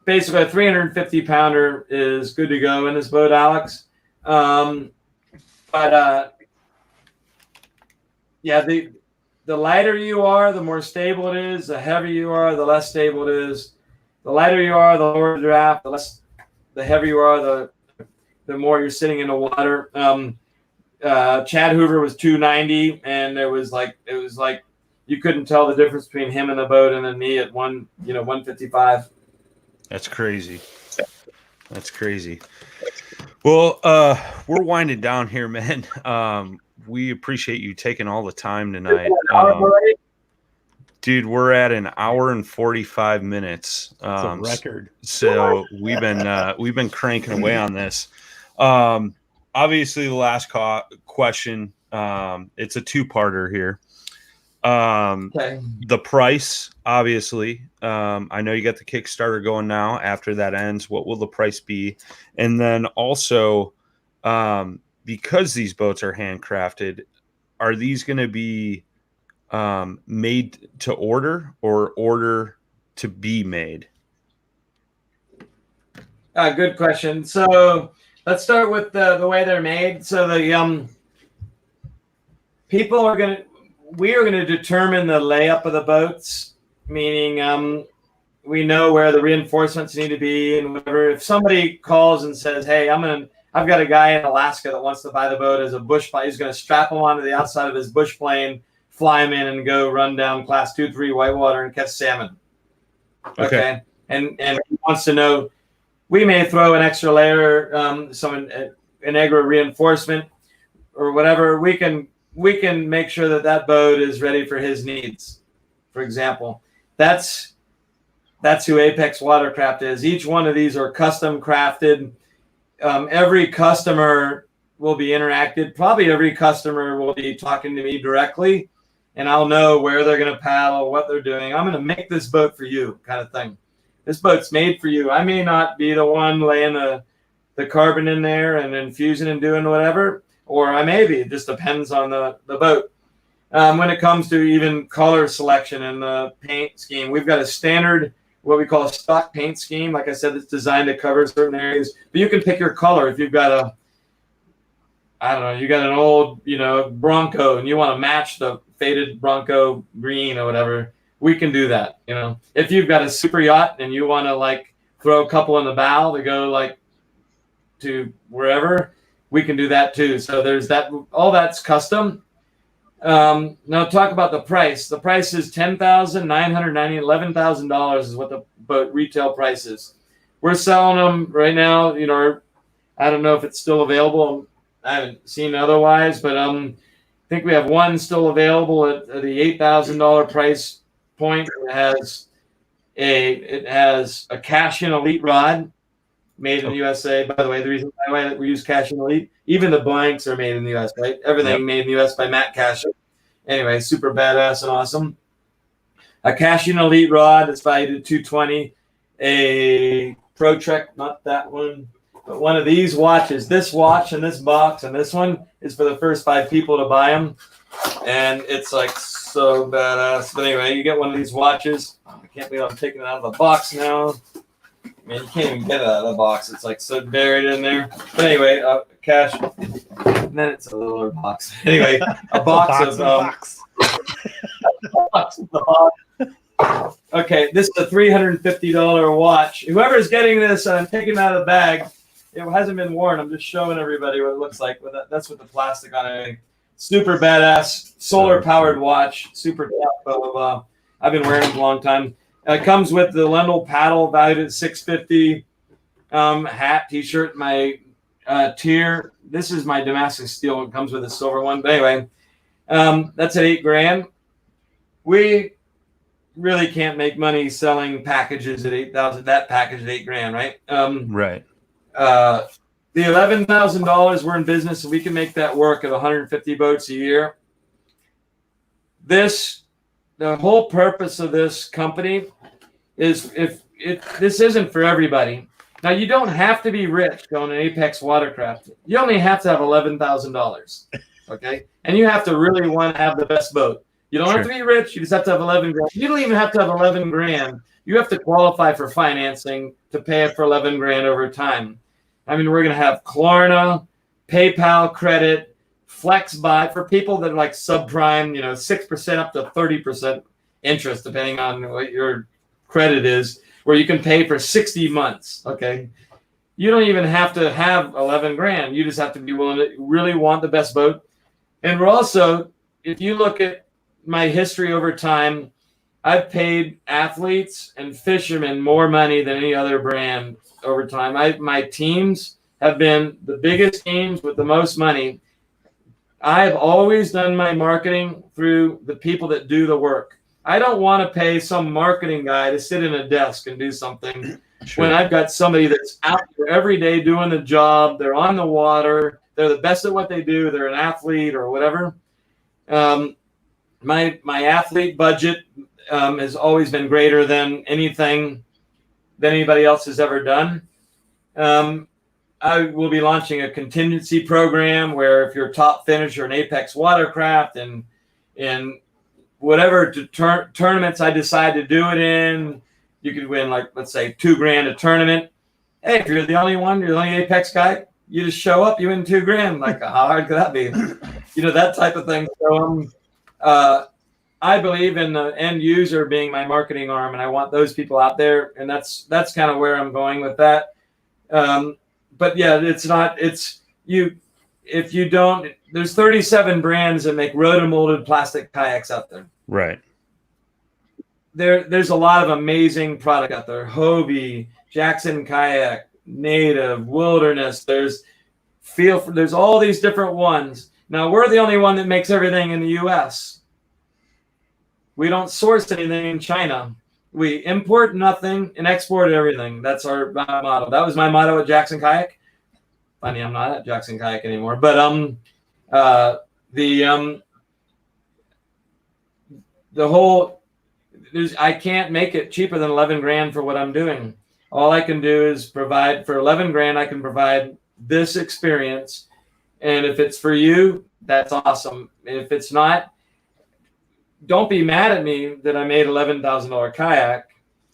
basically a 350-pounder is good to go in this boat, Alex. Yeah, the lighter you are, the more stable it is. The heavier you are, the less stable it is. The lighter you are, the lower the draft. The heavier you are, the more you're sitting in the water. Chad Hoover was 290, and it was like you couldn't tell the difference between him and the boat, and then me at 155. That's crazy. That's crazy. Well, we're winding down here, man. We appreciate you taking all the time tonight. Dude, we're at an hour and 45 minutes. It's a record. So we've been cranking away on this. Obviously, the last question, it's a two-parter here. Okay. The price, obviously. I know you got the Kickstarter going now. After that ends, what will the price be? And then also, because these boats are handcrafted, are these going to be made to order or order to be made? Good question. So let's start with the way they're made. So the we are going to determine the layup of the boats, meaning we know where the reinforcements need to be and whatever. If somebody calls and says, "Hey, I'm I've got a guy in Alaska that wants to buy the boat as a bush plane. He's going to strap him onto the outside of his bush plane, fly him in, and go run down class 2-3 whitewater and catch salmon. Okay. And he wants to know, we may throw an extra layer, an Integral reinforcement or whatever. We can make sure that boat is ready for his needs. For example, that's who Apex Watercraft is. Each one of these are custom crafted. Every customer will be interacted. Probably every customer will be talking to me directly, and I'll know where they're going to paddle, what they're doing. I'm going to make this boat for you, kind of thing. This boat's made for you. I may not be the one laying the carbon in there and infusing and doing whatever, or I may be. It just depends on the boat. When it comes to even color selection and the paint scheme, we've got a standard, what we call a stock paint scheme. Like I said, it's designed to cover certain areas, but you can pick your color. If you've got you got an old, Bronco and you want to match the faded Bronco green or whatever, we can do that. If you've got a super yacht and you want to throw a couple in the bow to go to wherever, we can do that too. So there's that. All that's custom. Now talk about the price. The price is $10,990, $11,000 is what the boat retail price is. We're selling them right now. I don't know if it's still available. I haven't seen otherwise, but I think we have one still available at the $8,000 price point. It has a cash-in elite rod made in the USA. By the way, the reason why we use cash-in elite, even the blanks are made in the US, right? Everything made in the US by Matt Cashin. Anyway, super badass and awesome. A cash-in elite rod that's valued at $220. A Pro Trek, not that one, but one of these watches. This watch and this box and this one is for the first 5 people to buy them, and it's so badass. But anyway, you get one of these watches. I can't believe I'm taking it out of the box now. Man, you can't even get it out of the box. It's so buried in there. But anyway, cash. And then it's a little box. Anyway, a box Okay, this is a $350 watch. Whoever's getting this, I'm taking it out of the bag. It hasn't been worn. I'm just showing everybody what it looks like. But that's with the plastic on it. Super badass, solar-powered watch. Super tough. I've been wearing it a long time. It comes with the Randall paddle valued at $650. Hat, T-shirt, my tier. This is my Damascus steel. It comes with a silver one. But anyway, that's at $8,000. We really can't make money selling packages at $8,000. That package at $8,000, right? Right. The $11,000 we're in business, so we can make that work at 150 boats a year. The whole purpose of this company is this isn't for everybody. Now, you don't have to be rich going to Apex Watercraft. You only have to have $11,000, okay? And you have to really want to have the best boat. You don't have to be rich. You just have to have $11,000. You don't even have to have $11,000. You have to qualify for financing to pay it for $11,000 over time. I mean, we're going to have Klarna, PayPal credit, Flex Buy for people that are subprime, 6% up to 30% interest, depending on what your credit is, where you can pay for 60 months. Okay. You don't even have to have $11,000. You just have to be willing to really want the best boat. And we're also, if you look at my history over time, I've paid athletes and fishermen more money than any other brand over time. My teams have been the biggest teams with the most money. I've always done my marketing through the people that do the work. I don't want to pay some marketing guy to sit in a desk and do something when I've got somebody that's out there every day doing the job. They're on the water. They're the best at what they do. They're an athlete or whatever. My athlete budget has always been greater than anything that anybody else has ever done. I will be launching a contingency program where if you're a top finisher in Apex Watercraft and in whatever tournaments I decide to do it in, you could win let's say $2,000 a tournament. Hey, if you're the only one, you're the only Apex guy, you just show up, you win $2,000. How hard could that be? That type of thing. So I believe in the end user being my marketing arm, and I want those people out there, and that's kind of where I'm going with that. but yeah, it's not. It's you. If you don't, there's 37 brands that make rotomolded plastic kayaks out there. Right. There's a lot of amazing product out there. Hobie, Jackson Kayak, Native, Wilderness. There's all these different ones. Now we're the only one that makes everything in the U.S. We don't source anything in China. We import nothing and export everything. That's our motto. That was my motto at Jackson Kayak. Funny, I'm not at Jackson Kayak anymore. But the whole I can't make it cheaper than 11 grand for what I'm doing. All I can do is provide for 11 grand. I can provide this experience, and if it's for you, that's awesome. If it's not, don't be mad at me that I made $11,000 kayak.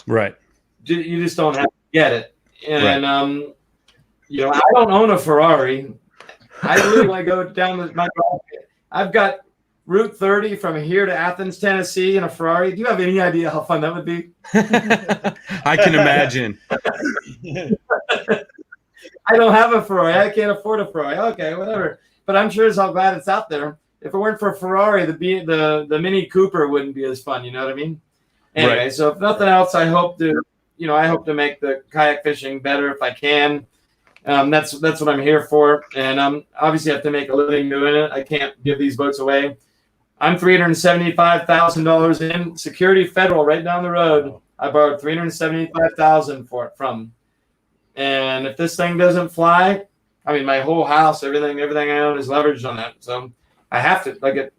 Right. You just don't have to get it. And right. I don't own a Ferrari. I really want to go down with my. I've got Route 30 from here to Athens, Tennessee in a Ferrari. Do you have any idea how fun that would be? I can imagine. I don't have a Ferrari. I can't afford a Ferrari. Okay, whatever. But I'm sure as how glad it's out there. If it weren't for a Ferrari, the Mini Cooper wouldn't be as fun. You know what I mean? Anyway, right. So if nothing else, I hope to make the kayak fishing better if I can. That's what I'm here for. And obviously I have to make a living doing it. I can't give these boats away. I'm $375,000 in security federal right down the road. I borrowed $375,000 for it from. And if this thing doesn't fly, I mean, my whole house, everything I own is leveraged on that. So I have to I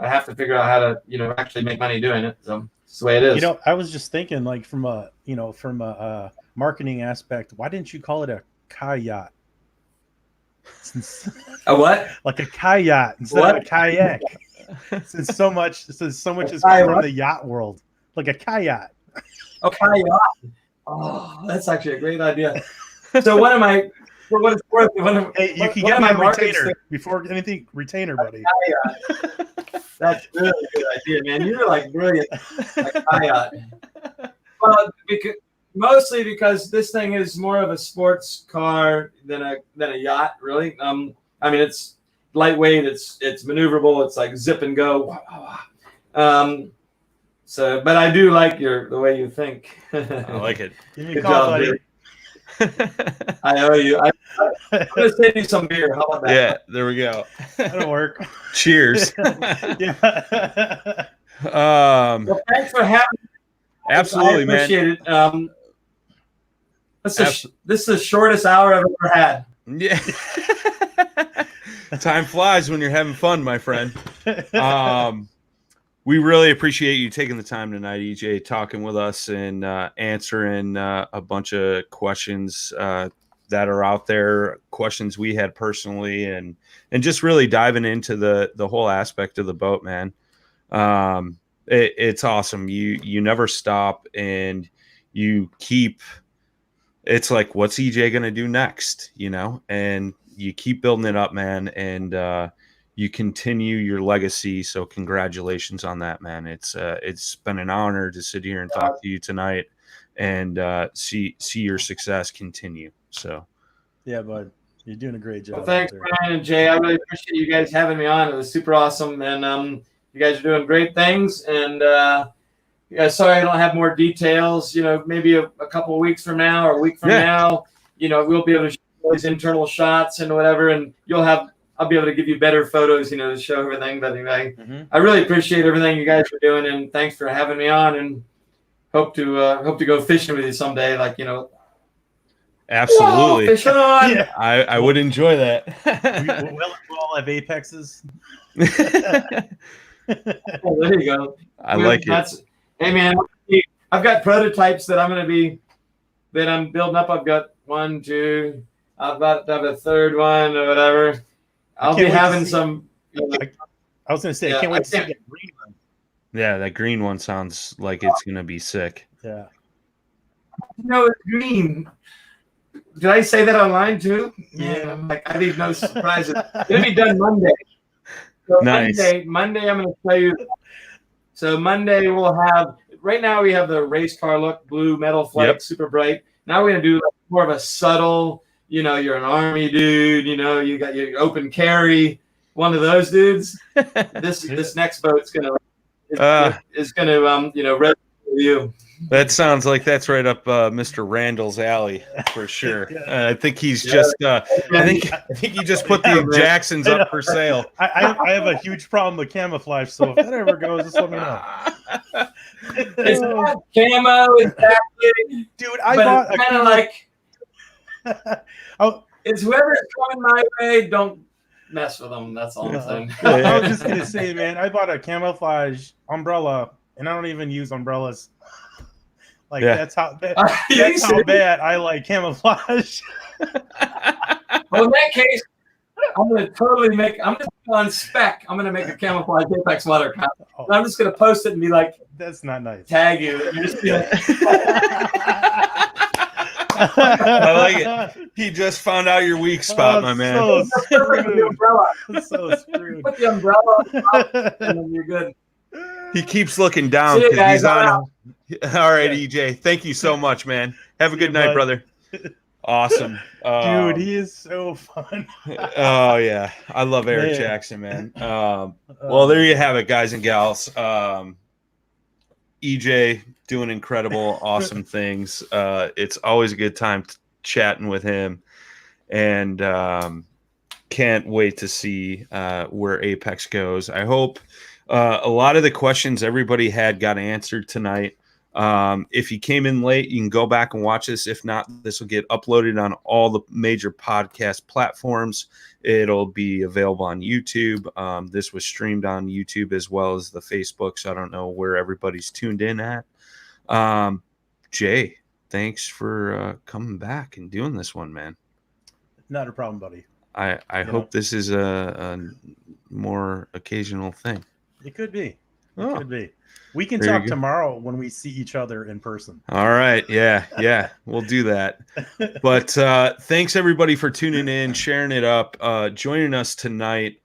have to figure out how to actually make money doing it. So it's the way it is. I was just thinking, like, from a marketing aspect, why didn't you call it a kayak? A what? Like a kayak instead of a kayak. Since so much is come from the yacht world, like a kayak. A kayak. Oh, that's actually a great idea. So what am I? For what it's worth, you can get my retainer before anything. Retainer, buddy. That's really a good idea, man. You're like brilliant. A kayak. Well, mostly because this thing is more of a sports car than a yacht, really. I mean, it's lightweight, it's maneuverable, it's like zip and go. So, but I do like the way you think. I like it. Give me a call, buddy. I owe you. I'm gonna send you some beer. How about that? Yeah, there we go. That'll work. Cheers. Yeah. Well, thanks for having me. Absolutely, man. I appreciate it. This is the shortest hour I've ever had. Yeah. Time flies when you're having fun, my friend. We really appreciate you taking the time tonight, EJ, talking with us and answering a bunch of questions that are out there, questions we had personally, and just really diving into the whole aspect of the boat, man. It's awesome. You never stop, and you keep. It's like, what's EJ gonna do next? And you keep building it up, man, and you continue your legacy. So congratulations on that, man. It's been an honor to sit here and talk to you tonight, and see your success continue. So, yeah, bud, you're doing a great job. Well, thanks, Brian and Jay. I really appreciate you guys having me on. It was super awesome, and you guys are doing great things. And yeah, sorry I don't have more details. Maybe a couple of weeks from now or a week from now, we'll be able to show these internal shots and whatever, and I'll be able to give you better photos, to show everything. But anyway, I really appreciate everything you guys are doing, and thanks for having me on. And hope to go fishing with you someday. Like absolutely, fish on. Yeah. I would enjoy that. we'll all have Apexes. Oh, there you go. I like it. Hey man, I've got prototypes that I'm building up. I've got 1, 2. I've got a third one or whatever. I'll be having some. I was going to say, I can't wait to see that green one. Yeah, that green one sounds like it's going to be sick. Yeah. It's green. Did I say that online too? Yeah. I'm like, I leave no surprises. It'll be done Monday. So Nice. Monday, I'm going to tell you. So Monday we'll have. Right now we have the race car look, blue metal flake, super bright. Now we're going to do more of a subtle you're an Army dude, you got your open carry, one of those dudes, this next boat's is gonna resonate with you. That sounds like that's right up Mr. Randall's alley for sure. I think he's just. I think he just put the Jacksons up for sale. I have a huge problem with camouflage, so if that ever goes, just let me know. It's not camo, exactly. Dude, I bought kind of like. It's whoever's coming my way. Don't mess with them. That's all I'm saying. I was just gonna say, man, I bought a camouflage umbrella, and I don't even use umbrellas. Like that's how bad I like camouflage. Well, in that case, I'm gonna on spec. I'm gonna make a camouflage Apex Watercraft. And I'm just gonna post it and be like, "That's not nice." Tag you. You're just be like, I like it. He just found out your weak spot, my man. So screwed. So screwed. Put the umbrella and then you're good. He keeps looking down because he's on. All right, EJ. Thank you so much, man. Have a good night, brother. Awesome. Dude, he is so fun. Oh, yeah. I love Eric Jackson, man. Well, there you have it, guys and gals. EJ doing incredible, awesome things. It's always a good time chatting with him. And can't wait to see where Apex goes. I hope a lot of the questions everybody had got answered tonight. If you came in late, you can go back and watch this. If not, this will get uploaded on all the major podcast platforms. It'll be available on YouTube. This was streamed on YouTube as well as the Facebook, so I don't know where everybody's tuned in at. Jay, thanks for coming back and doing this one, man. Not a problem, buddy. I hope this is a more occasional thing. It could be. It could be. We can talk tomorrow when we see each other in person. All right. Yeah. We'll do that. But thanks, everybody, for tuning in, sharing it up, joining us tonight.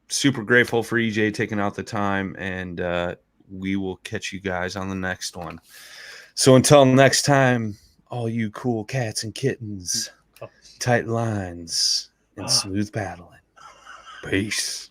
Super grateful for EJ taking out the time, and we will catch you guys on the next one. So until next time, all you cool cats and kittens, tight lines and smooth paddling. Peace.